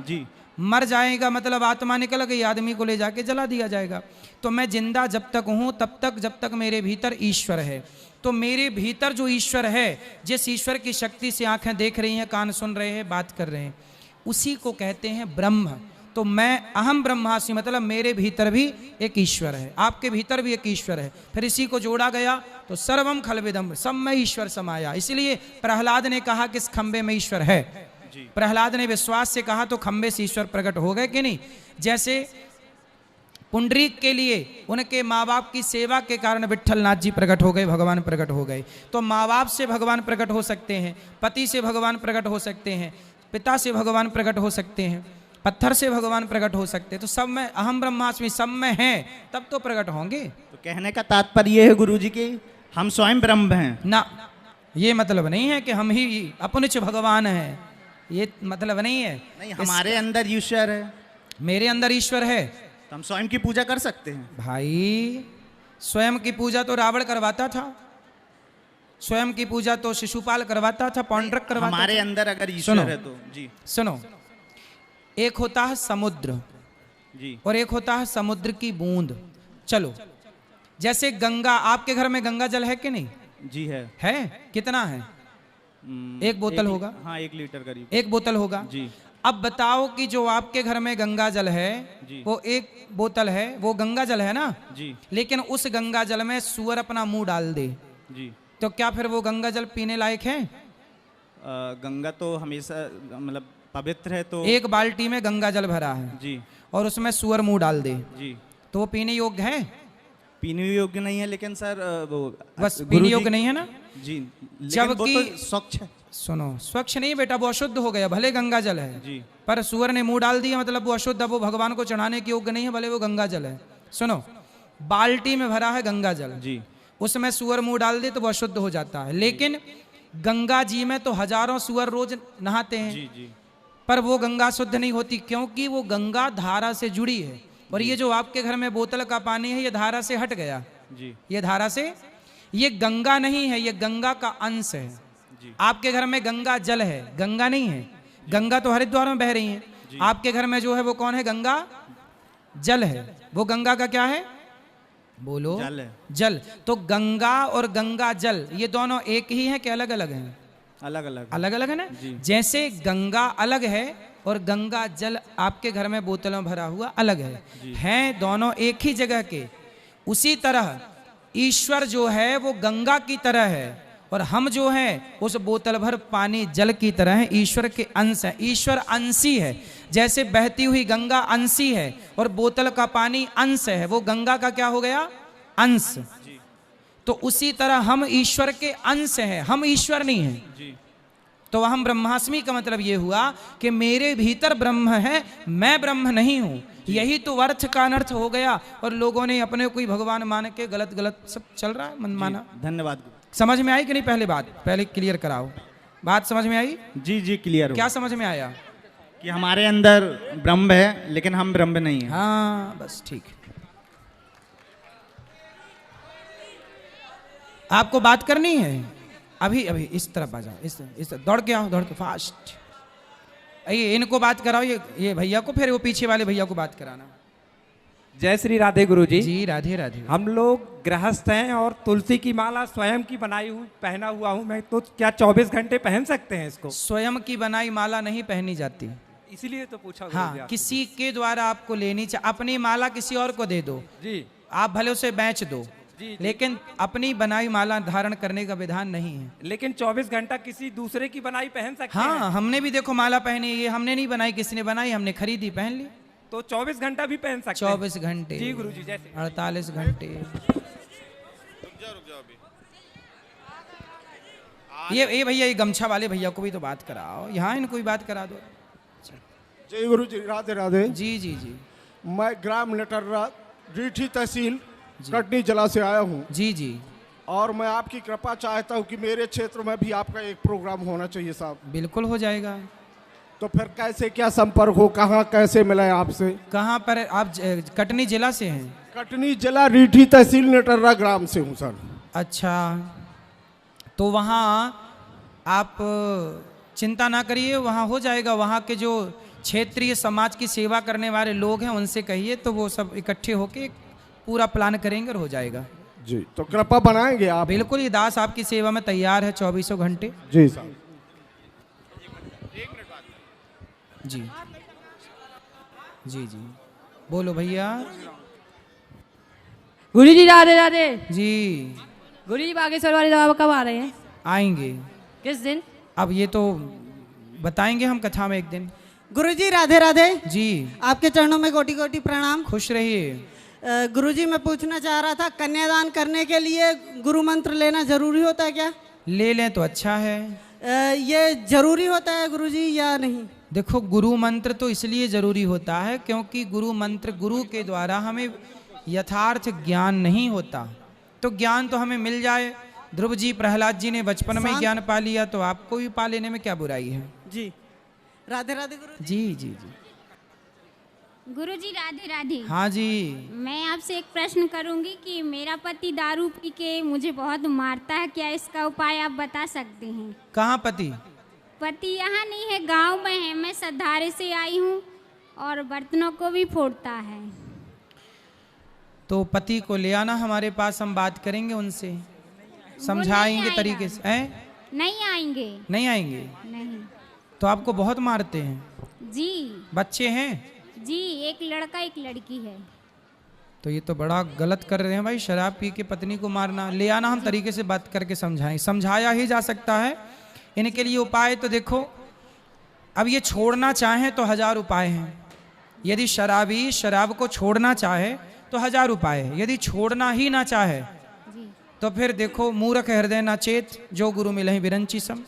मर जाएगा मतलब आत्मा निकल गई, आदमी को ले जाके जला दिया जाएगा। तो मैं जिंदा जब तक हूं तब तक, जब तक मेरे भीतर ईश्वर है। तो मेरे भीतर जो ईश्वर है, जिस ईश्वर की शक्ति से आंखें देख रही हैं, कान सुन रहे हैं, बात कर रहे हैं, उसी को कहते हैं ब्रह्म। तो मैं अहम ब्रह्मास्मि मतलब मेरे भीतर भी एक ईश्वर है, आपके भीतर भी एक ईश्वर है। फिर इसी को जोड़ा गया तो सर्वम खलविदम, सब में ईश्वर समाया। इसलिए प्रहलाद ने कहा कि इस खंबे में ईश्वर है। प्रहलाद ने विश्वास से कहा तो खंबे से ईश्वर प्रकट हो गए कि नहीं। जैसे पुंडरीक के लिए उनके माँ बाप की सेवा के कारण विट्ठलनाथ जी प्रकट हो गए, भगवान प्रकट हो गए। तो माँ बाप से भगवान प्रकट हो सकते हैं, पति से भगवान प्रकट हो सकते हैं, पिता से भगवान प्रकट हो सकते हैं, पत्थर से भगवान प्रकट हो सकते हैं। तो सब में अहम ब्रह्मास्मि सब में हैं, तब तो प्रकट होंगे। तो कहने का तात्पर्य है गुरुजी कि हम स्वयं ब्रह्म हैं ना। ये मतलब नहीं है कि हम ही अपनिच भगवान हैं, ये मतलब नहीं है। नहीं, हमारे अंदर ईश्वर है, मेरे अंदर ईश्वर है, तो हम स्वयं की पूजा कर सकते हैं। भाई स्वयं की पूजा तो रावण करवाता था, स्वयं की पूजा तो शिशुपाल करवाता था, पौंड्रक करवाता हमारे था। अंदर अगर ईश्वर है तो जी सुनो, एक होता है समुद्र जी और एक होता है समुद्र की बूंद। चलो, जैसे गंगा, आपके घर में गंगा जल है कि नहीं? जी है। कितना है? एक बोतल होगा। हाँ, 1 लीटर करीब। एक बोतल होगा जी। अब बताओ कि जो आपके घर में गंगा जल है वो 1 बोतल है, वो गंगा जल है ना जी। लेकिन उस गंगा जल में सुअर अपना मुंह डाल दे जी, तो क्या फिर वो गंगा जल पीने लायक है? गंगा तो हमेशा मतलब पवित्र है। तो 1 बाल्टी में गंगा जल भरा है जी और उसमें सुअर मुंह डाल दे जी, तो वो पीने योग्य है? पीने योग्य नहीं है, लेकिन सर वो बस पीने योग्य नहीं है ना जी, जबकि वो तो स्वच्छ है। सुनो, स्वच्छ नहीं बेटा, वो अशुद्ध हो गया। भले गंगा जल है जी, पर सुअर ने मुंह डाल दिया मतलब वो अशुद्ध, वो भगवान को चढ़ाने के योग्य नहीं है, भले वो गंगा जल है। सुनो, बाल्टी में भरा है गंगा जल जी, उसमें सुअर मुंह डाल दे तो वो अशुद्ध हो जाता है। लेकिन गंगा जी में तो हजारों सुअर रोज नहाते हैं जी जी, पर वो गंगा शुद्ध नहीं होती, क्योंकि वो गंगा धारा से जुड़ी है। और ये जो आपके घर में बोतल का पानी है ये धारा से हट गया जी, ये धारा से, ये गंगा नहीं है, ये गंगा का अंश है। आपके घर में गंगा जल है, गंगा नहीं है। गंगा तो हरिद्वार में बह रही है, आपके घर में जो है वो कौन है? गंगा जल है। वो गंगा का क्या है? बोलो। जल है। जल। तो गंगा और गंगा जल ये दोनों एक ही हैं कि अलग अलग हैं? अलग अलग अलग अलग है ना। जैसे गंगा अलग है और गंगा जल आपके घर में बोतलों भरा हुआ अलग है, हैं दोनों एक ही जगह के। उसी तरह ईश्वर जो है वो गंगा की तरह है और हम जो हैं उस बोतल भर पानी जल की तरह हैं, ईश्वर के अंश है। ईश्वर अंशी है, जैसे बहती हुई गंगा अंशी है और बोतल का पानी अंश है, वो गंगा का क्या हो गया? अंश। तो उसी तरह हम ईश्वर के अंश हैं, हम ईश्वर नहीं हैं जी। तो हम ब्रह्मास्मि का मतलब ये हुआ कि मेरे भीतर ब्रह्म है, मैं ब्रह्म नहीं हूं। यही तो अर्थ का अनर्थ हो गया और लोगों ने अपने कोई भगवान मान के गलत गलत सब चल रहा है मनमाना। धन्यवाद। समझ में आई कि नहीं? पहले बात पहले क्लियर कराओ। बात समझ में आई? जी जी क्लियर। क्या समझ में आया? कि हमारे अंदर ब्रह्म है लेकिन हम ब्रह्म नहीं हैं। हाँ बस ठीक है। आपको बात करनी है अभी अभी इस तरफ आ जाओ, इस दौड़ के आओ, दौड़ के फास्ट। ये इनको बात कराओ, ये भैया को, फिर वो पीछे वाले भैया को बात कराना। जय श्री राधे गुरुजी। जी राधे राधे। हम लोग गृहस्थ हैं और तुलसी की माला स्वयं की बनाई हुई पहना हुआ हूँ मैं, तो क्या 24 घंटे पहन सकते हैं इसको? स्वयं की बनाई माला नहीं पहनी जाती, इसीलिए तो पूछा। हाँ, किसी के द्वारा आपको लेनी चाहिए। अपनी माला किसी और को दे दो जी, आप भले उसे बेच दो, लेकिन अपनी बनाई माला धारण करने का विधान नहीं है। लेकिन 24 घंटा किसी दूसरे की बनाई पहन सकते हैं? हाँ, हमने भी देखो माला पहनी, ये हमने नहीं बनाई, किसी ने बनाई, हमने खरीदी पहन ली। तो 24 घंटा भी पहन सकते हैं? 24 घंटे जी गुरुजी। जैसे 48 घंटे। ये भैया, ये गमछा वाले भैया को भी तो बात कराओ, यहाँ इनको भी बात करा दो। जय गुरु जी, राधे राधे। जी जी जी। मैं ग्राम नटर्रा, रीठी तहसील, कटनी जिला से आया हूँ। जी जी। और मैं आपकी कृपा चाहता हूँ कि मेरे क्षेत्र में भी आपका एक प्रोग्राम होना चाहिए साहब। बिल्कुल हो जाएगा। तो फिर कैसे क्या संपर्क हो, कहाँ कैसे मिला है आपसे? कहाँ पर आप? कटनी जिला से हैं? कटनी जिला, रीठी तहसील, नटर्रा ग्राम से हूँ सर। अच्छा, तो वहाँ आप चिंता ना करिए, वहाँ हो जाएगा। वहाँ के जो क्षेत्रीय समाज की सेवा करने वाले लोग हैं उनसे कहिए, तो वो सब इकट्ठे होके पूरा प्लान करेंगे और हो जाएगा। जी, तो कृपा बनाएंगे आप? बिल्कुल, ये दास आपकी सेवा में तैयार है 24 घंटे। जी साहब। जी जी जी, बोलो भैया। गुरु जी राधे राधे। जी गुरु जी, बागेश्वर वाले बाबा कब आ रहे हैं? आएंगे। किस दिन? अब ये तो बताएंगे हम कथा में एक दिन। गुरुजी राधे राधे। जी, आपके चरणों में कोटि कोटि प्रणाम। खुश रहिए। गुरुजी, मैं पूछना चाह रहा था, कन्यादान करने के लिए गुरु मंत्र लेना जरूरी होता है क्या? ले लें तो अच्छा है। ये जरूरी होता है गुरुजी या नहीं? देखो, गुरु मंत्र तो इसलिए जरूरी होता है क्योंकि गुरु मंत्र, गुरु के द्वारा हमें यथार्थ ज्ञान नहीं होता। तो ज्ञान तो हमें मिल जाए। ध्रुव जी, प्रहलाद जी ने बचपन में ज्ञान पा लिया, तो आपको भी पा लेने में क्या बुराई है? जी राधे राधे गुरु जी। जी जी। गुरुजी राधे राधे। हाँ जी। मैं आपसे एक प्रश्न करूंगी कि मेरा पति दारू पी के मुझे बहुत मारता है, क्या इसका उपाय आप बता सकते हैं? कहाँ पति? पति यहाँ नहीं है, गांव में है। मैं सधारे से आई हूँ और बर्तनों को भी फोड़ता है। तो पति को ले आना हमारे पास, हम बात करेंगे उनसे, समझाएंगे तरीके से। नहीं आएंगे। नहीं आएंगे? नहीं। तो आपको बहुत मारते हैं? जी। बच्चे हैं? जी, एक लड़का एक लड़की है। तो ये तो बड़ा गलत कर रहे हैं भाई, शराब पी के पत्नी को मारना। ले आना, हम तरीके से बात करके समझाएं। समझाया ही जा सकता है। इनके लिए उपाय तो देखो, अब ये छोड़ना चाहें तो 1000 उपाय हैं। यदि शराबी शराब को छोड़ना चाहे तो 1000 उपाय है। यदि छोड़ना ही ना चाहे तो फिर देखो, मूर्ख हृदय ना चेत, जो गुरु मिले विरंची सम।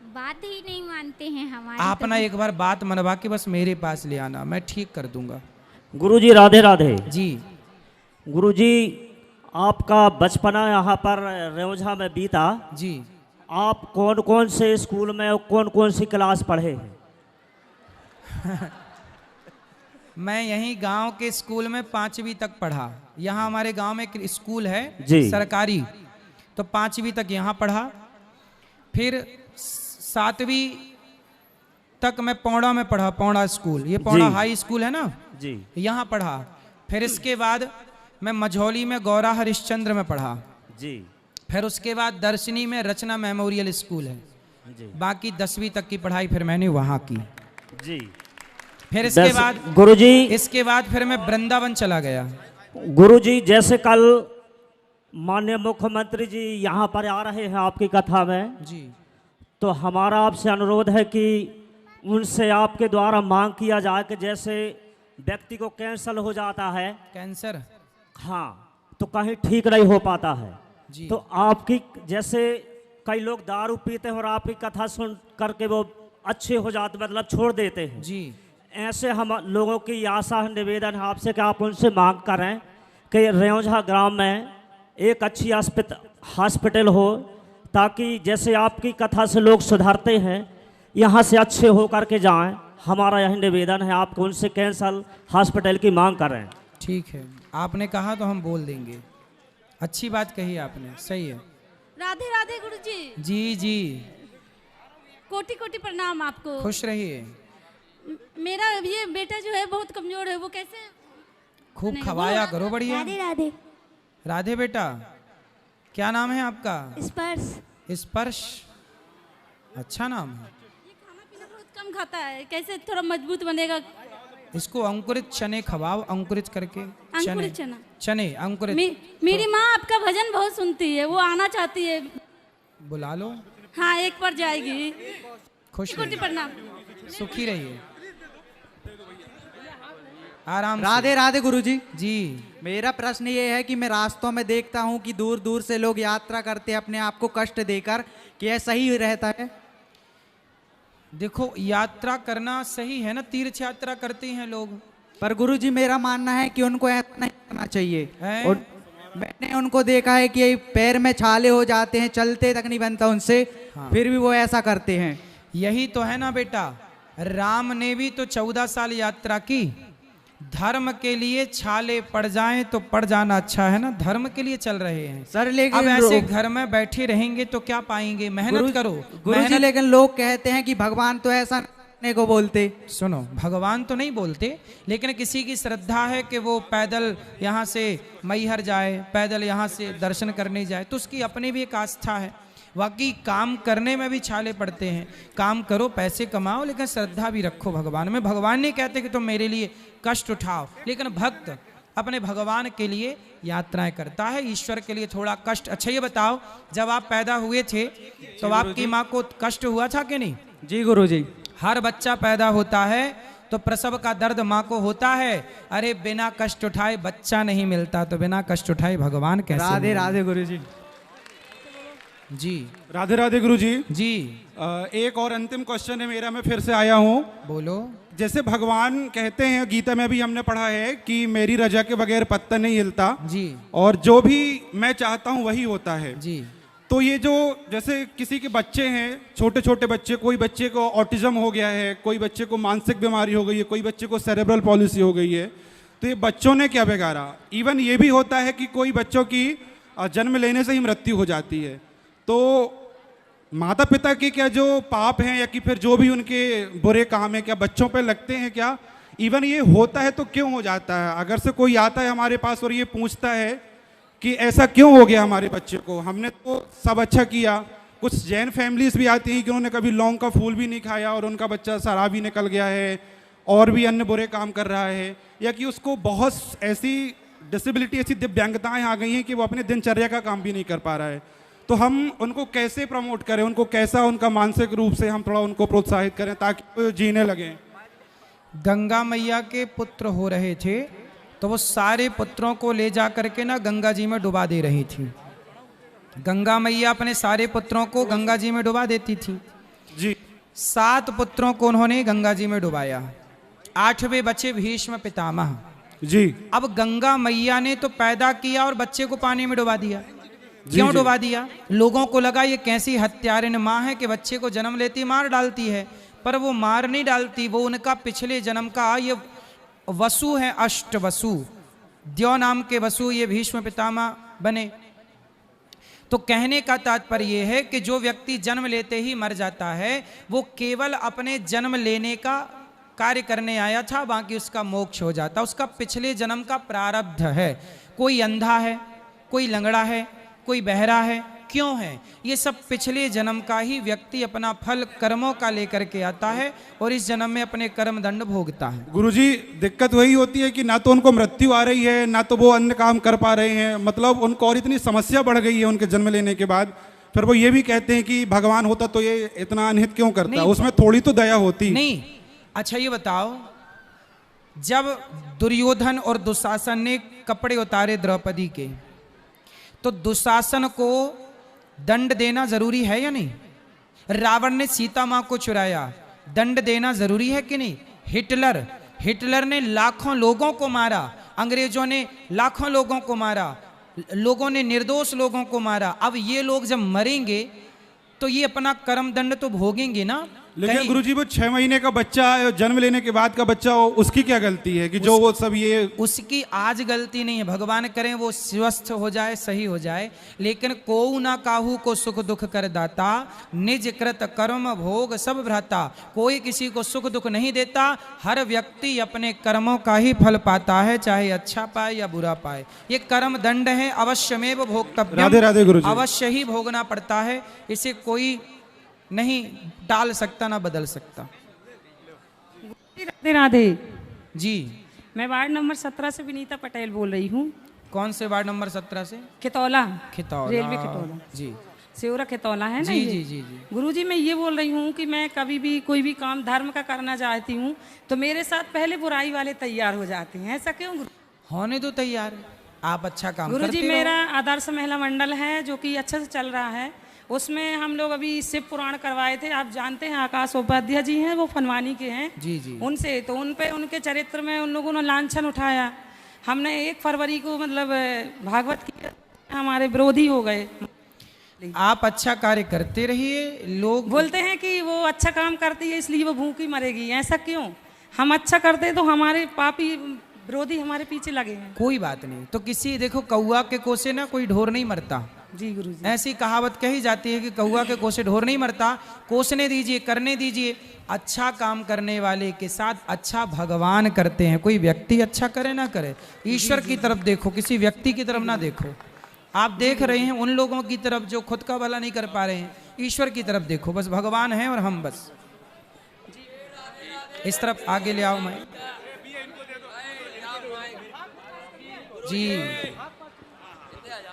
बात ही नहीं मानते हैं हमारे। आप ना एक बार बात मनवा के बस मेरे पास ले आना, मैं ठीक कर दूंगा। गुरुजी राधे राधे। जी गुरुजी, आपका बचपना यहाँ पर रेवझा में बीता। जी। आप कौन कौन से स्कूल में और कौन कौन सी क्लास पढ़े हैं? मैं यहीं गांव के स्कूल में 5वीं तक पढ़ा। यहाँ हमारे गांव में एक स्कूल है सरकारी, तो 5वीं तक यहाँ पढ़ा। फिर 7वीं तक मैं पौड़ा में पढ़ा, पौड़ा स्कूल, ये पौड़ा हाई स्कूल है ना जी, यहाँ पढ़ा। फिर इसके बाद मैं मझौली में गौरा हरिश्चंद्र में पढ़ा जी। फिर उसके बाद दर्शनी में रचना मेमोरियल स्कूल है जी। बाकी 10वीं तक की पढ़ाई फिर मैंने वहाँ की जी। फिर इसके बाद गुरुजी, इसके बाद फिर मैं वृंदावन चला गया। गुरुजी, जैसे कल माननीय मुख्यमंत्री जी यहाँ पर आ रहे हैं आपकी कथा में जी, तो हमारा आपसे अनुरोध है कि उनसे आपके द्वारा मांग किया जाए कि जैसे व्यक्ति को कैंसर हो जाता है, कैंसर, हाँ, तो कहीं ठीक नहीं हो पाता है, तो आपकी जैसे कई लोग दारू पीते हैं और आपकी कथा सुन करके वो अच्छे हो जाते, मतलब छोड़ देते हैं जी। ऐसे हम लोगों की आशा है, निवेदन है आपसे कि आप उनसे मांग करें कि रेवझा ग्राम में एक अच्छी हॉस्पिटल हो, ताकि जैसे आपकी कथा से लोग सुधरते हैं यहाँ से अच्छे हो करके जाएं। हमारा यही निवेदन है, आपको उनसे कैंसर हॉस्पिटल की मांग करें। ठीक है, आपने कहा तो हम बोल देंगे। अच्छी बात कही आपने, सही है। राधे राधे गुरुजी। जी जी, कोटि कोटि प्रणाम आपको। खुश रहिए। मेरा ये बेटा जो है बहुत कमजोर है, वो कैसे? खूब खवाया करो, बढ़िया। राधे राधे। राधे बेटा, क्या नाम है आपका? स्पर्श। स्पर्श, अच्छा नाम है। बहुत कम खाता है, कैसे थोड़ा मजबूत बनेगा? इसको अंकुरित चने खवाओ, अंकुरित करके। अंकुरित चना। चने अंकुरित। मेरी माँ आपका भजन बहुत सुनती है, वो आना चाहती है। बुला लो। हाँ, एक पर जाएगी। खुश कोटि प्रणाम। सुखी रहिए, आराम से। राधे राधे गुरुजी। जी, मेरा प्रश्न ये है कि मैं रास्तों में देखता हूँ कि दूर दूर से लोग यात्रा करते हैं अपने आप को कष्ट देकर, कि यह सही रहता है? देखो, यात्रा करना सही है ना, तीर्थ यात्रा करते हैं लोग। पर गुरुजी मेरा मानना है कि उनको ऐसा नहीं करना चाहिए। और मैंने उनको देखा है कि पैर में छाले हो जाते हैं, चलते तक नहीं बनता उनसे। हाँ। फिर भी वो ऐसा करते हैं। यही तो है ना बेटा, राम ने भी तो 14 साल यात्रा की। धर्म के लिए छाले पड़ जाएं तो पड़ जाना अच्छा है ना, धर्म के लिए चल रहे हैं सर। लेकिन अब ऐसे घर में बैठे रहेंगे तो क्या पाएंगे? मेहनत करो गुरुजी। लेकिन लोग कहते हैं कि भगवान तो ऐसा करने को बोलते। सुनो, भगवान तो नहीं बोलते, लेकिन किसी की श्रद्धा है कि वो पैदल यहाँ से मैहर जाए, पैदल यहाँ से दर्शन करने जाए, तो उसकी अपनी भी एक आस्था है। वाकई काम करने में भी छाले पड़ते हैं। काम करो, पैसे कमाओ, लेकिन श्रद्धा भी रखो भगवान में। भगवान नहीं कहते कि तुम मेरे लिए कष्ट उठाओ, लेकिन भक्त अपने भगवान के लिए यात्राएं करता है, ईश्वर के लिए थोड़ा कष्ट। अच्छा ये बताओ, जब आप पैदा हुए थे तो आपकी माँ को कष्ट हुआ था कि नहीं? जी गुरुजी। हर बच्चा पैदा होता है तो प्रसव का दर्द माँ को होता है। अरे बिना कष्ट उठाए बच्चा नहीं मिलता, तो बिना कष्ट उठाए भगवान कैसे? राधे राधे गुरुजी। जी राधे राधे गुरुजी। जी, एक और अंतिम क्वेश्चन है मेरा, मैं फिर से आया हूँ। बोलो। जैसे भगवान कहते हैं, गीता में भी हमने पढ़ा है कि मेरी रजा के बगैर पत्ता नहीं हिलता जी, और जो भी मैं चाहता हूँ वही होता है जी। तो ये जो जैसे किसी के बच्चे हैं, छोटे छोटे बच्चे, कोई बच्चे को ऑटिज्म हो गया है, कोई बच्चे को मानसिक बीमारी हो गई है, कोई बच्चे को सेरेब्रल पॉलिसी हो गई है, तो ये बच्चों ने क्या बिगाड़ा? इवन ये भी होता है कि कोई बच्चों की जन्म लेने से ही मृत्यु हो जाती है। तो माता पिता के क्या जो पाप हैं या कि फिर जो भी उनके बुरे काम हैं, क्या बच्चों पे लगते हैं क्या? इवन ये होता है तो क्यों हो जाता है? अगर से कोई आता है हमारे पास और ये पूछता है कि ऐसा क्यों हो गया हमारे बच्चे को, हमने तो सब अच्छा किया। कुछ जैन फैमिलीज भी आती हैं कि उन्होंने कभी लौंग का फूल भी नहीं खाया और उनका बच्चा शराबी निकल गया है और भी अन्य बुरे काम कर रहा है, या कि उसको बहुत ऐसी डिसेबिलिटी, ऐसी दिव्यांगताएं आ गई हैं कि वो अपने दिनचर्या का काम भी नहीं कर पा रहा है। तो हम उनको कैसे प्रमोट करें, उनको कैसा उनका मानसिक रूप से हम थोड़ा उनको प्रोत्साहित करें ताकि वो जीने लगें? गंगा मैया के पुत्र हो रहे थे तो वो सारे पुत्रों को ले जा करके ना गंगा जी में डुबा दे रही थी। गंगा मैया अपने सारे पुत्रों को गंगा जी में डुबा देती थी जी। 7 पुत्रों को उन्होंने गंगा जी में डुबाया, 8वें बचे भीष्म पितामह जी। अब गंगा मैया ने तो पैदा किया और बच्चे को पानी में डुबा दिया। क्यों डुबा दिया? लोगों को लगा ये कैसी हत्यारिन माँ है कि बच्चे को जन्म लेती मार डालती है, पर वो मार नहीं डालती, वो उनका पिछले जन्म का ये वसु है, अष्ट वसु, द्यो नाम के वसु ये भीष्म पितामह बने। तो कहने का तात्पर्य ये है कि जो व्यक्ति जन्म लेते ही मर जाता है वो केवल अपने जन्म लेने का कार्य करने आया था, बाकी उसका मोक्ष हो जाता। उसका पिछले जन्म का प्रारब्ध है। कोई अंधा है, कोई लंगड़ा है, कोई बहरा है, क्यों है? ये सब पिछले जन्म का ही व्यक्ति अपना फल कर्मों का लेकर के आता है और इस जन्म में अपने कर्म दंड भोगता है। गुरुजी, दिक्कत वही होती है कि ना तो उनको मृत्यु आ रही है, ना तो वो अन्य काम कर पा रहे हैं, मतलब उनको और इतनी समस्या बढ़ गई है उनके जन्म लेने के बाद। फिर वो ये भी कहते हैं कि भगवान होता तो ये इतना अनहित क्यों करता? उसमें थोड़ी तो दया होती नहीं। अच्छा ये बताओ, जब दुर्योधन और दुशासन ने कपड़े उतारे द्रौपदी के, तो दुशासन को दंड देना जरूरी है या नहीं? रावण ने सीता मां को चुराया, दंड देना जरूरी है कि नहीं? हिटलर ने लाखों लोगों को मारा, अंग्रेजों ने लाखों लोगों को मारा, लोगों ने निर्दोष लोगों को मारा। अब ये लोग जब मरेंगे तो ये अपना कर्म दंड तो भोगेंगे ना। लेकिन गुरुजी वो 6 महीने का बच्चा जन्म लेने के बाद का बच्चा हो, उसकी क्या गलती है कि जो वो सब ये? उसकी आज गलती नहीं है, भगवान करें वो स्वस्थ हो जाए, सही हो जाए। लेकिन कोऊ ना काहू को सुख दुख कर दाता, निज कृत कर्म भोग सब भ्राता। कोई किसी को सुख दुख नहीं देता, हर व्यक्ति अपने कर्मों का ही फल पाता है, चाहे अच्छा पाए या बुरा पाए। ये कर्म दंड है, अवश्यमेव भोक्तव्यम। राधे राधे गुरुजी। अवश्य ही भोगना पड़ता है, इसे कोई नहीं टाल सकता ना बदल सकता। राधे राधे जी, मैं वार्ड नंबर 17 से विनीता पटेल बोल रही हूँ। कौन से वार्ड नंबर 17 से? खितौला, खितौला, रेलवे खितौला जी, सेवरा खितौला है ना। जी ये? जी जी जी। गुरुजी मैं ये बोल रही हूँ कि मैं कभी भी कोई भी काम धर्म का करना चाहती हूँ तो मेरे साथ पहले बुराई वाले तैयार हो जाते हैं, ऐसा क्यों? होने तो तैयार है, आप अच्छा काम गुरुजी करते रहो। मेरा आदर्श महिला मंडल है जो कि अच्छे से चल रहा है। उसमें हम लोग अभी शिव पुराण करवाए थे। आप जानते हैं आकाश उपाध्याय जी हैं, वो फनवानी के हैं। जी जी। उनसे तो उन पे उनके चरित्र में उन लोगों ने लांछन उठाया। हमने 1 फरवरी को मतलब भागवत की, हमारे विरोधी हो गए। आप अच्छा कार्य करते रहिए। लोग बोलते हैं कि वो अच्छा काम करती है इसलिए वो भूखी मरेगी, ऐसा क्यों? हम अच्छा करते तो हमारे पापी विरोधी हमारे पीछे लगे हैं। कोई बात नहीं, तो किसी देखो कौआ के कोसे ना कोई ढोर नहीं मरता। जी गुरुजी। ऐसी कहावत कही जाती है कि कौआ के कोसे ढोर नहीं मरता। कोसने दीजिए, करने दीजिए। अच्छा काम करने वाले के साथ अच्छा भगवान करते हैं। कोई व्यक्ति अच्छा करे ना करे, ईश्वर की तरफ देखो, किसी व्यक्ति की तरफ ना देखो। आप देख रहे हैं उन लोगों की तरफ जो खुद का भला नहीं कर पा रहे हैं, ईश्वर की तरफ देखो। बस भगवान है और हम बस इस तरफ आगे ले आओ। मैं जी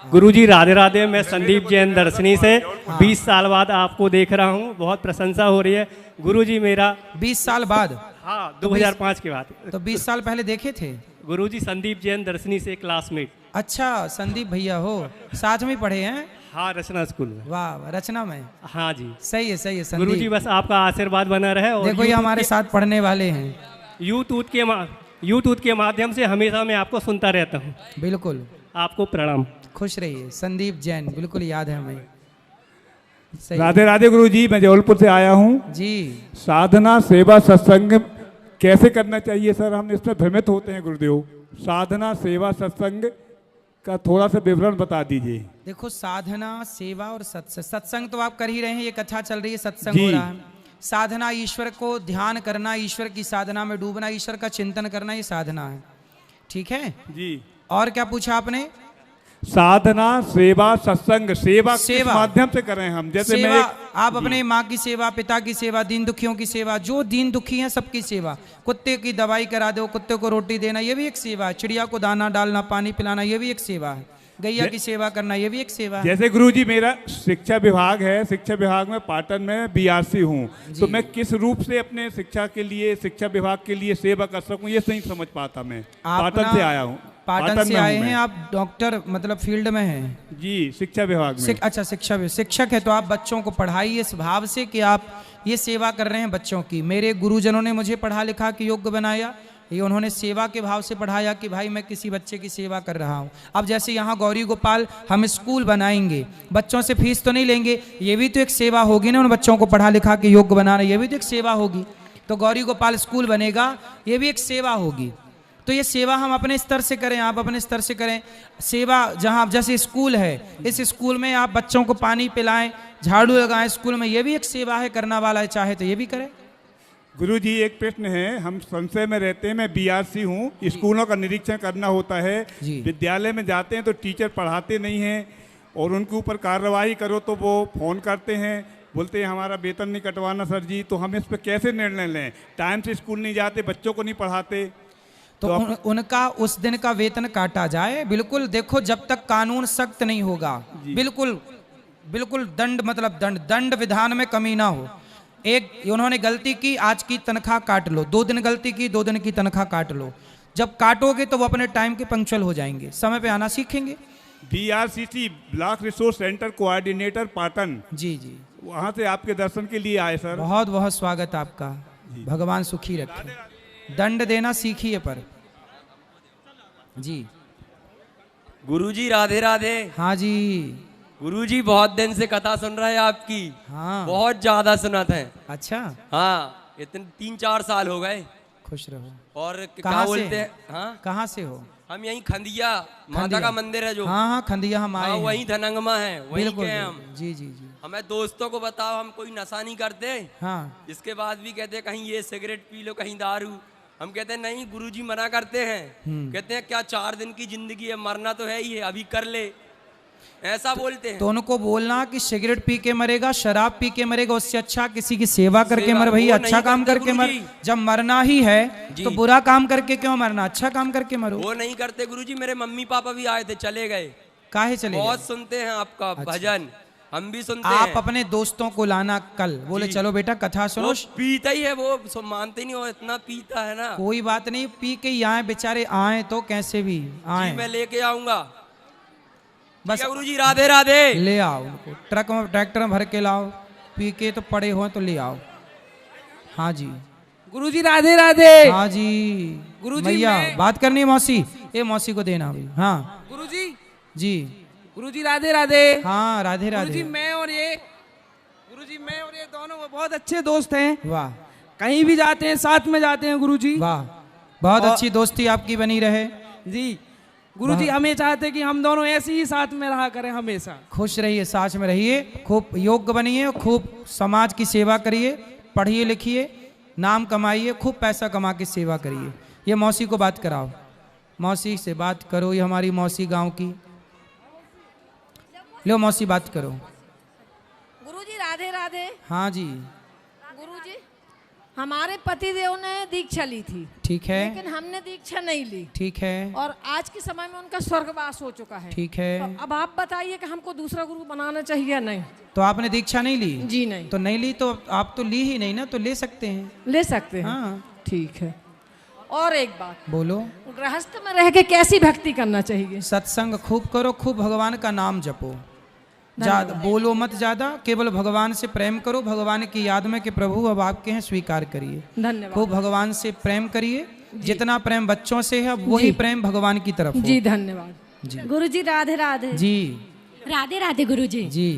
गुरुजी राधे राधे। मैं संदीप जैन दर्शनी से 20 साल बाद आपको देख रहा हूँ, बहुत प्रशंसा हो रही है। गुरुजी मेरा 20 साल बाद? हाँ, 2005 के बाद। तो 20 साल पहले देखे थे? गुरुजी संदीप जैन दर्शनी से क्लासमेट। अच्छा, संदीप भैया हो, साथ में पढ़े हैं? हाँ, रचना स्कूल में। वाह, रचना में। हाँ जी, सही है सही है संदीप। गुरुजी बस आपका आशीर्वाद बना रहे। और देखो ये हमारे साथ पढ़ने वाले हैं। यूट्यूब के माध्यम से हमेशा मैं आपको सुनता रहता हूँ। बिल्कुल, आपको प्रणाम। खुश रहिए। संदीप जैन, बिल्कुल याद है हमें। राधे राधे गुरुजी, मैं जबलपुर से आया हूँ जी। साधना सेवा सत्संग कैसे करना चाहिए सर? हम इसमें भ्रमित होते हैं गुरुदेव। साधना सेवा सत्संग का थोड़ा सा विवरण बता दीजिए। देखो, साधना सेवा और सत्संग तो आप कर ही रहे हैं, ये कथा चल रही है, सत्संग हो रहा है। साधना ईश्वर को ध्यान करना, ईश्वर की साधना में डूबना, ईश्वर का चिंतन करना, ये साधना है। ठीक है जी। और क्या पूछा आपने? साधना सेवा सत्संग। सेवा किस माध्यम से करें हम? जैसे सेवा, मैं आप अपने माँ की सेवा, पिता की सेवा, दीन दुखियों की सेवा, जो दीन दुखी हैं सबकी सेवा। कुत्ते की दवाई करा दो, कुत्ते को रोटी देना, ये भी एक सेवा है। चिड़िया को दाना डालना, पानी पिलाना, ये भी एक सेवा है। गैया की सेवा करना, ये भी एक सेवा है। जैसे गुरुजी मेरा शिक्षा विभाग है, शिक्षा विभाग में पाटन में बीआरसी हूँ, तो मैं किस रूप से अपने शिक्षा के लिए, शिक्षा विभाग के लिए सेवा कर सकूँ, ये नहीं समझ पाता। मैं पाटन से आया हूँ। पाटन से आए हैं आप? डॉक्टर मतलब फील्ड में हैं? जी, शिक्षा विभाग में। अच्छा, शिक्षक है, तो आप बच्चों को पढ़ाइए इस भाव से कि आप ये सेवा कर रहे हैं बच्चों की। मेरे गुरुजनों ने मुझे पढ़ा लिखा के योग्य बनाया, ये उन्होंने सेवा के भाव से पढ़ाया कि भाई मैं किसी बच्चे की सेवा कर रहा हूँ। अब जैसे यहाँ गौरी गोपाल हम स्कूल बनाएंगे, बच्चों से फीस तो नहीं लेंगे, ये भी तो एक सेवा होगी ना, उन बच्चों को पढ़ा लिखा के योग्य बनाना, ये भी तो एक सेवा होगी। तो गौरी गोपाल स्कूल बनेगा, ये भी एक सेवा होगी। तो ये सेवा हम अपने स्तर से करें, आप अपने स्तर से करें। सेवा जहाँ जैसे स्कूल है, इस स्कूल में आप बच्चों को पानी पिलाएं, झाड़ू लगाएं स्कूल में, ये भी एक सेवा है। करना वाला है चाहे तो ये भी करे। गुरुजी एक प्रश्न है, हम संशय में रहते हैं, मैं बीआरसी हूँ, स्कूलों का निरीक्षण करना होता है। विद्यालय में जाते हैं तो टीचर पढ़ाते नहीं हैं और उनके ऊपर कार्रवाई करो तो वो फ़ोन करते हैं, बोलते हैं हमारा वेतन नहीं कटवाना सर जी। तो हम इस पर कैसे निर्णय लें? टाइम से स्कूल नहीं जाते, बच्चों को नहीं पढ़ाते, तो उनका उस दिन का वेतन काटा जाए। बिल्कुल, देखो जब तक कानून सख्त नहीं होगा, बिल्कुल दंड मतलब दंड विधान में कमी ना हो। एक उन्होंने गलती की, आज की तनख्वाह काट लो, 2 दिन गलती की, 2 दिन की तनख्वाह काट लो। जब काटोगे तो वो अपने टाइम के पंक्चुअल हो जाएंगे, समय पे आना सीखेंगे। BRCC block resource centre coordinator Patan. जी जी, वहाँ से आपके दर्शन के लिए आए सर। बहुत बहुत स्वागत आपका, भगवान सुखी रखे। दंड देना सीखिए पर। जी गुरुजी राधे राधे। हाँ जी गुरुजी, बहुत दिन से कथा सुन रहे हैं आपकी। हाँ, बहुत ज्यादा सुनत है। अच्छा, हाँ, इतने 3-4 साल हो गए। खुश रहो। और क्या कहाँ बोलते से? हैं? हाँ, कहाँ से हो? हम यहीं खंदिया माता का मंदिर है जो। हाँ हाँ, खंदिया हम आए हाँ, हैं। वहीं धनंगमा है, वहीं बिल्कुल, के हैं हम। जी जी जी। हमें दोस्तों को बताओ, हम कोई नशा नहीं करते। हाँ, इसके बाद भी कहते हैं कहीं ये सिगरेट पी लो, कहीं दारू। हम कहते हैं नहीं, गुरुजी मना करते हैं। कहते हैं क्या 4 दिन की जिंदगी है, मरना तो है ही है, अभी कर ले, ऐसा बोलते हैं। तो उनको बोलना कि सिगरेट पी के मरेगा, शराब पी के मरेगा, उससे अच्छा किसी की सेवा करके मर भाई, अच्छा काम करके मर। जब मरना ही है तो बुरा काम करके क्यों मरना, अच्छा काम करके मरो। वो नहीं करते गुरुजी। मेरे मम्मी पापा भी आए थे, चले गए। काहे चले गए? बहुत सुनते हैं आपका भजन, हम भी सुनते आप हैं। अपने दोस्तों को लाना कल, बोले चलो बेटा कथा सुनो। वो पीता ही है, वो मानते ही नहीं, वो इतना पीता है ना। कोई बात नहीं, पी के ही आए बेचारे, आए तो कैसे भी आए। मैं लेके आऊंगा बस। गुरुजी राधे राधे। ले आओ उनको, ट्रक में ट्रैक्टर में भर के लाओ, पी के तो पड़े हो तो ले आओ। हाँ जी गुरुजी राधे राधे। हाँ जी गुरुजी, भैया बात करनी है मौसी, ये मौसी को देना भाई। हाँ गुरुजी जी, गुरुजी राधे राधे। हाँ राधे राधे। गुरुजी मैं और ये दोनों वो बहुत अच्छे दोस्त हैं। वाह, कहीं भी जाते हैं साथ में जाते हैं गुरुजी। वाह, बहुत अच्छी दोस्ती आपकी बनी रहे। जी गुरुजी, हमें चाहते कि हम दोनों ऐसे ही साथ में रहा करें हमेशा। खुश रहिए, साथ में रहिए, खूब योग्य बनिए, खूब समाज की सेवा करिए, पढ़िए लिखिए, नाम कमाइए, खूब पैसा कमा के सेवा करिए। ये मौसी को बात कराओ, मौसी से बात करो, ये हमारी मौसी गांव की। लो मौसी बात करो। गुरुजी राधे राधे। हाँ जी गुरुजी, हमारे पतिदेव ने दीक्षा ली थी, ठीक है, लेकिन हमने दीक्षा नहीं ली, ठीक है, और आज के समय में उनका स्वर्गवास हो चुका है, ठीक है। तो अब आप बताइए कि हमको दूसरा गुरु बनाना चाहिए या नहीं? तो आपने दीक्षा नहीं ली? जी नहीं। तो नहीं ली तो आप तो ली ही नहीं ना, तो ले सकते हैं। ले सकते हैं, हाँ ठीक है। और एक बात बोलो, गृहस्थ में रह के कैसी भक्ति करना चाहिए? सत्संग खूब करो, खूब भगवान का नाम जपो, ज्यादा बोलो मत, ज्यादा केवल भगवान से प्रेम करो, भगवान की याद में कि प्रभु अब आपके हैं, स्वीकार करिए। धन्यवाद। खूब भगवान से प्रेम करिए, जितना प्रेम बच्चों से है वही प्रेम भगवान की तरफ हो। जी धन्यवाद। जी गुरुजी राधे राधे। जी राधे राधे गुरुजी। जी,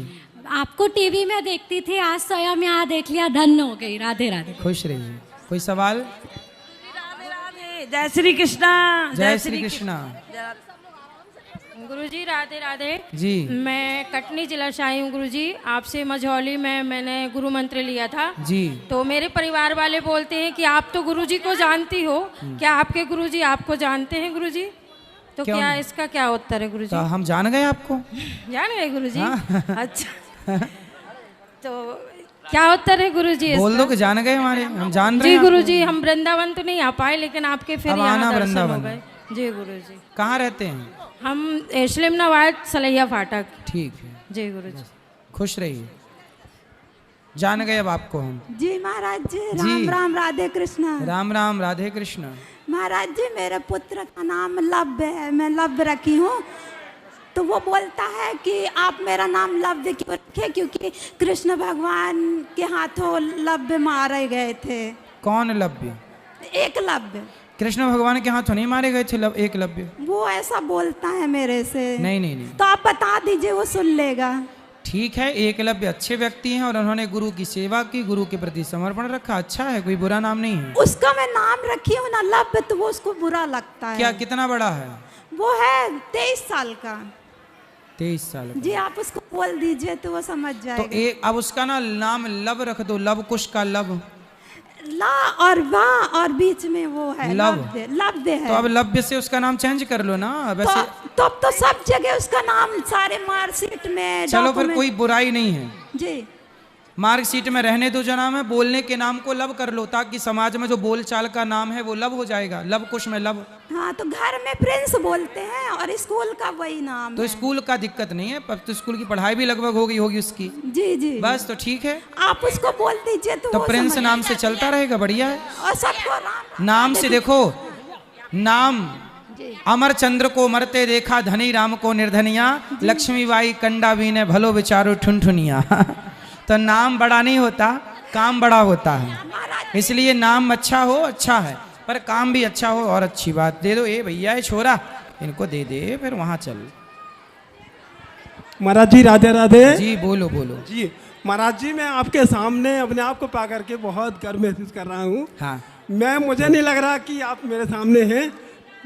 आपको टीवी में देखती थी, आज स्वयं यहाँ देख लिया, धन्य हो गई। राधे राधे। खुश रहिए। कोई सवाल? जय श्री कृष्णा। जय श्री कृष्णा। गुरुजी राधे राधे जी। मैं कटनी जिला से आई हूँ गुरुजी। आपसे मझौली में मैंने गुरु मंत्र लिया था जी। तो मेरे परिवार वाले बोलते हैं कि आप तो गुरुजी को जानती हो, क्या आपके गुरुजी आपको जानते हैं गुरुजी? तो क्यों? क्या इसका क्या उत्तर है गुरुजी? तो हम जान गए आपको। जान गए गुरुजी? हाँ। अच्छा तो क्या उत्तर है गुरुजी? बोल दो कि जान गए हमारे, हम जान रहे जी हैं गुरुजी, हम वृंदावन तो नहीं आ पाए, लेकिन आपके फिर यहाँ दर्शन हो वृंदावन। गए। जी गुरुजी। कहाँ रहते हैं? हम एस्लिम नवाज सलैया फाटक। ठीक है, जी गुरुजी। खुश रहिए, जान गए अब आपको हम। जी महाराज जी, राम राम राधे कृष्ण। राम राम राधे कृष्ण। महाराज जी, मेरे पुत्र का नाम लव्य है, मैं लव्य रखी हूँ, तो वो बोलता है कि आप मेरा नाम लव्य क्यों रखे, क्योंकि कृष्ण भगवान के हाथों लव्य मारे गए थे। कौन लव्य? एकलव्य। कृष्ण भगवान के हाथों नहीं मारे गए थे एकलव्य? वो ऐसा बोलता है मेरे से। नहीं नहीं नहीं, तो आप बता दीजिए, वो सुन लेगा। ठीक है, एकलव्य अच्छे व्यक्ति हैं और उन्होंने गुरु की सेवा की, गुरु के प्रति समर्पण रखा, अच्छा है, कोई बुरा नाम नहीं है। उसका मैं नाम रखी हूँ ना लव्य, तो वो उसको बुरा लगता है। क्या कितना बड़ा है? वो है 23 साल का। 23 साल जी, आप उसको बोल दीजिए तो वो समझ जाएगा। तो एक अब उसका ना नाम लव रख दो, लव कुश का लव, ला और वाह और बीच में वो है लव। लव्य है। तो अब लव्य से उसका नाम चेंज कर लो ना वैसे। तो अब तो सब जगह उसका नाम सारे मार्कशीट में। चलो फिर कोई बुराई नहीं है जी, मार्कशीट में रहने दो जना में, बोलने के नाम को लव कर लो, ताकि समाज में जो बोलचाल का नाम है वो लव हो जाएगा, लव कुश में लव। हाँ, तो घर में प्रिंस बोलते हैं और स्कूल का वही नाम तो है। स्कूल का दिक्कत नहीं है, अब तो स्कूल की पढ़ाई भी लगभग होगी उसकी। जी जी, बस तो ठीक है, आप उसको बोल दीजिए तो वो प्रिंस समझ नाम से चलता रहेगा, बढ़िया है। और सबको राम नाम से देखो, नाम अमर चंद्र को मरते देखा, धनी राम को निर्धनिया, लक्ष्मीबाई कंडा बीने भलो विचारो ठुनठुनिया। तो नाम बड़ा नहीं होता, काम बड़ा होता है। इसलिए नाम अच्छा हो अच्छा है, पर काम भी अच्छा हो और अच्छी बात। दे दो, ए भैया ये छोरा, इनको दे दे, फिर वहां चल। महाराज जी राधे राधे। जी बोलो बोलो। जी महाराज जी, मैं आपके सामने अपने आप को पा करके बहुत गर्व महसूस कर रहा हूँ। हाँ। मुझे नहीं लग रहा कि आप मेरे सामने हैं।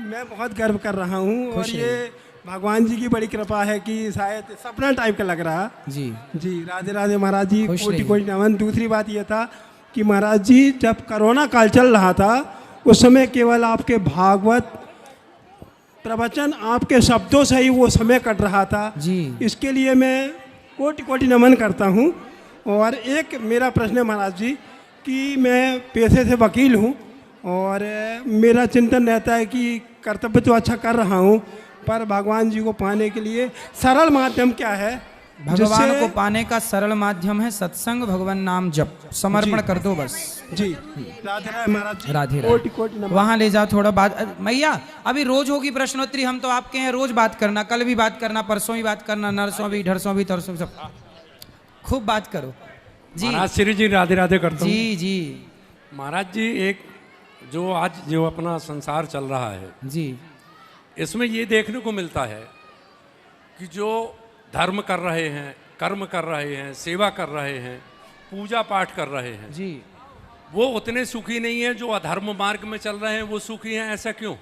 मैं बहुत गर्व कर रहा हूँ और ये भगवान जी की बड़ी कृपा है कि शायद सपना टाइप का लग रहा। जी जी राधे राधे महाराज जी, कोटि कोटि नमन। दूसरी बात ये था कि महाराज जी जब कोरोना काल चल रहा था उस समय केवल आपके भागवत प्रवचन, आपके शब्दों से ही वो समय कट रहा था जी। इसके लिए मैं कोटि कोटि नमन करता हूँ। और एक मेरा प्रश्न है महाराज जी कि मैं पेशे से वकील हूँ और मेरा चिंतन रहता है कि कर्तव्य तो अच्छा कर रहा हूँ, पर भगवान जी को पाने के लिए सरल माध्यम क्या है? भगवान को पाने का सरल माध्यम है सत्संग, भगवान नाम जप, समर्पण कर दो बस। जी राधे राधे महाराज जी। राधे कोटि कोटि नमन। वहाँ ले जाओ थोड़ा बात। मैया अभी रोज होगी प्रश्नोत्तरी, हम तो आपके हैं, रोज बात करना, कल भी बात करना, परसों भी बात करना, नरसों भी, ढरसों भी, तरसों भी, सब खूब बात करो। जी महाराज श्री जी राधे राधे करता हूँ। जी जी महाराज जी, एक जो आज जो अपना संसार चल रहा है जी, इसमें ये देखने को मिलता है कि जो धर्म कर रहे हैं, कर्म कर रहे हैं, सेवा कर रहे हैं, पूजा पाठ कर रहे हैं जी, वो उतने सुखी नहीं है जो अधर्म मार्ग में चल रहे हैं वो सुखी हैं। ऐसा क्यों?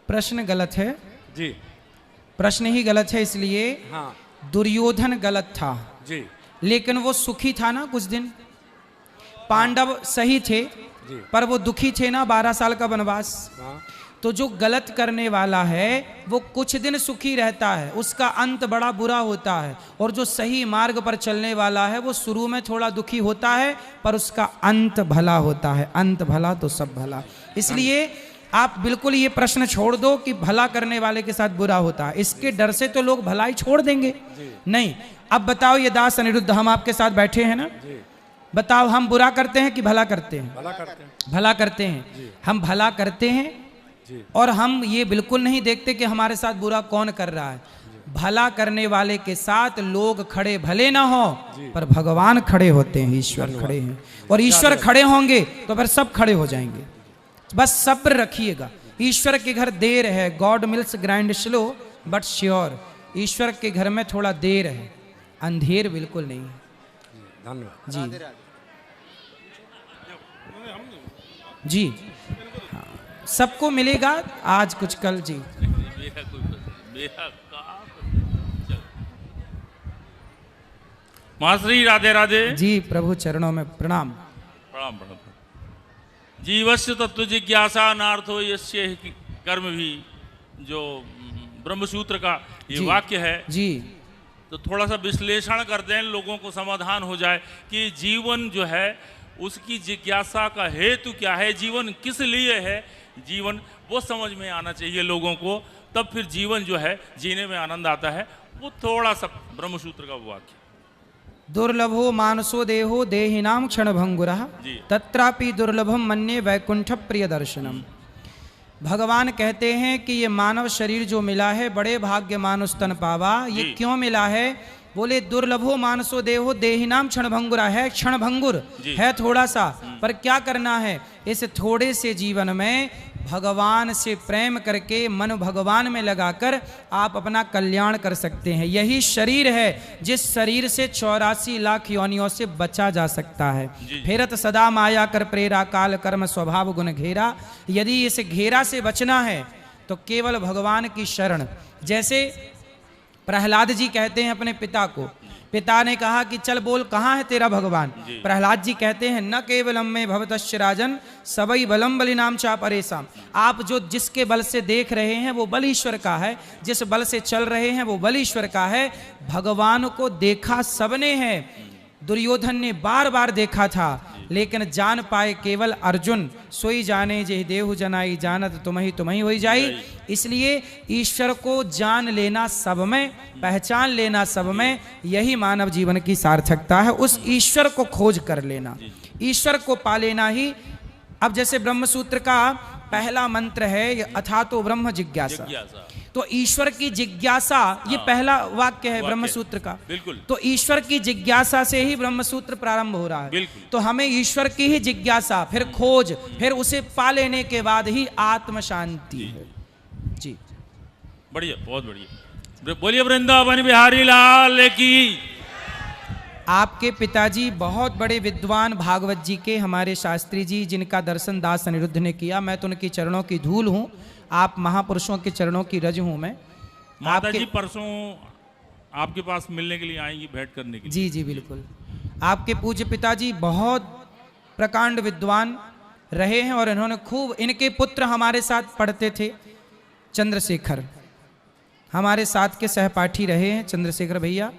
प्रश्न गलत है जी। प्रश्न ही गलत है। इसलिए हाँ। दुर्योधन गलत था जी, लेकिन वो सुखी था ना कुछ दिन। पांडव सही थे पर वो दुखी थे ना, 12 साल का वनवास। तो जो गलत करने वाला है वो कुछ दिन सुखी रहता है, उसका अंत बड़ा बुरा होता है। और जो सही मार्ग पर चलने वाला है वो शुरू में थोड़ा दुखी होता है पर उसका अंत भला होता है। अंत भला तो सब भला। इसलिए आप बिल्कुल ये प्रश्न छोड़ दो कि भला करने वाले के साथ बुरा होता है, इसके डर से तो लोग भलाई छोड़ देंगे। नहीं, अब बताओ ये दास अनिरुद्ध, हम आपके साथ बैठे हैं ना, बताओ हम बुरा करते हैं कि भला करते हैं? भला करते हैं। भला करते हैं। हम भला करते हैं और हम ये बिल्कुल नहीं देखते कि हमारे साथ बुरा कौन कर रहा है। भला करने वाले के साथ लोग खड़े भले ना हो पर भगवान खड़े होते हैं, ईश्वर खड़े हैं। और ईश्वर खड़े होंगे तो फिर सब खड़े हो जाएंगे। बस सब्र रखिएगा। ईश्वर के घर देर है, God mills grind slow but sure. ईश्वर के घर में थोड़ा देर है, अंधेर बिल्कुल नहीं है। धन्यवाद जी जी। हाँ, सबको मिलेगा आज कुछ कल। जी महाश्री राधे राधे। जी प्रभु चरणों में प्रणाम। प्रणाम प्रणाम। जीवस्य तत्व जिज्ञासा नार्थो यस्य कर्म भी, जो ब्रह्मसूत्र का ये वाक्य है जी, तो थोड़ा सा विश्लेषण कर दें, लोगों को समाधान हो जाए कि जीवन जो है उसकी जिज्ञासा का हेतु क्या है, जीवन किस लिए है, जीवन वो समझ में आना चाहिए लोगों को। तब फिर जीवन जो है जीने में आनंद आता है। वो थोड़ा सा ब्रह्मसूत्र का वाक्य। दुर्लभो मानसो देहो देहिनाम क्षण भंगुरः तत्रापि दुर्लभम मन्ये वैकुंठ प्रिय दर्शनम। भगवान कहते हैं कि ये मानव शरीर जो मिला है बड़े भाग्य मानुष तन पावा। ये क्यों मिला है? बोले दुर्लभो मानसो देहो देहिनाम क्षण भंगुरा है, क्षण भंगुर है थोड़ा सा, पर क्या करना है? इस थोड़े से जीवन में भगवान से प्रेम करके मन भगवान में लगाकर आप अपना कल्याण कर सकते हैं। यही शरीर है जिस शरीर से 84 लाख योनियों से बचा जा सकता है। फेरत सदा माया कर प्रेरा काल कर्म स्वभाव गुण घेरा। यदि इस घेरा से बचना है तो केवल भगवान की शरण। जैसे प्रहलाद जी कहते हैं अपने पिता को, पिता ने कहा कि चल बोल कहाँ है तेरा भगवान? प्रहलाद जी कहते हैं न केवलम में भवतश्च राजन सबई बलम बलिनाम चा परेशान। आप जो जिसके बल से देख रहे हैं वो बल ईश्वर का है, जिस बल से चल रहे हैं वो बल ईश्वर का है। भगवान को देखा सबने है, दुर्योधन ने बार बार देखा था लेकिन जान पाए केवल अर्जुन। सोई जाने जे देहु जनाई जानत तुम्ही होई जाई। इसलिए ईश्वर को जान लेना सब में, पहचान लेना सब में, यही मानव जीवन की सार्थकता है। उस ईश्वर को खोज कर लेना, ईश्वर को पा लेना ही अब जैसे ब्रह्म सूत्र का पहला मंत्र है अथातो ब्रह्म जिज्ञासा, तो ईश्वर की जिज्ञासा ये पहला वाक्य है ब्रह्म सूत्र का। बिल्कुल। तो ईश्वर की जिज्ञासा से ही ब्रह्म सूत्र प्रारंभ हो रहा है। बिल्कुल। तो हमें ईश्वर की ही जिज्ञासा, फिर खोज, फिर उसे पा लेने के बाद ही आत्म शांति है। जी बढ़िया, बहुत बढ़िया। बोलिए वृंदावन बिहारी लाल की। आपके पिताजी बहुत बड़े विद्वान भागवत जी के, हमारे शास्त्री जी, जिनका दर्शन दास अनिरुद्ध ने किया। मैं तो उनकी चरणों की धूल हूँ, आप महापुरुषों के चरणों की रज हूँ मैं। माता जी परसों आपके पास मिलने के लिए आएंगी, भेंट करने के लिए। जी जी बिल्कुल। आपके पूज्य पिताजी बहुत प्रकांड विद्वान रहे हैं और इन्होंने खूब, इनके पुत्र हमारे साथ पढ़ते थे, चंद्रशेखर हमारे साथ के सहपाठी रहे हैं, चंद्रशेखर भैया।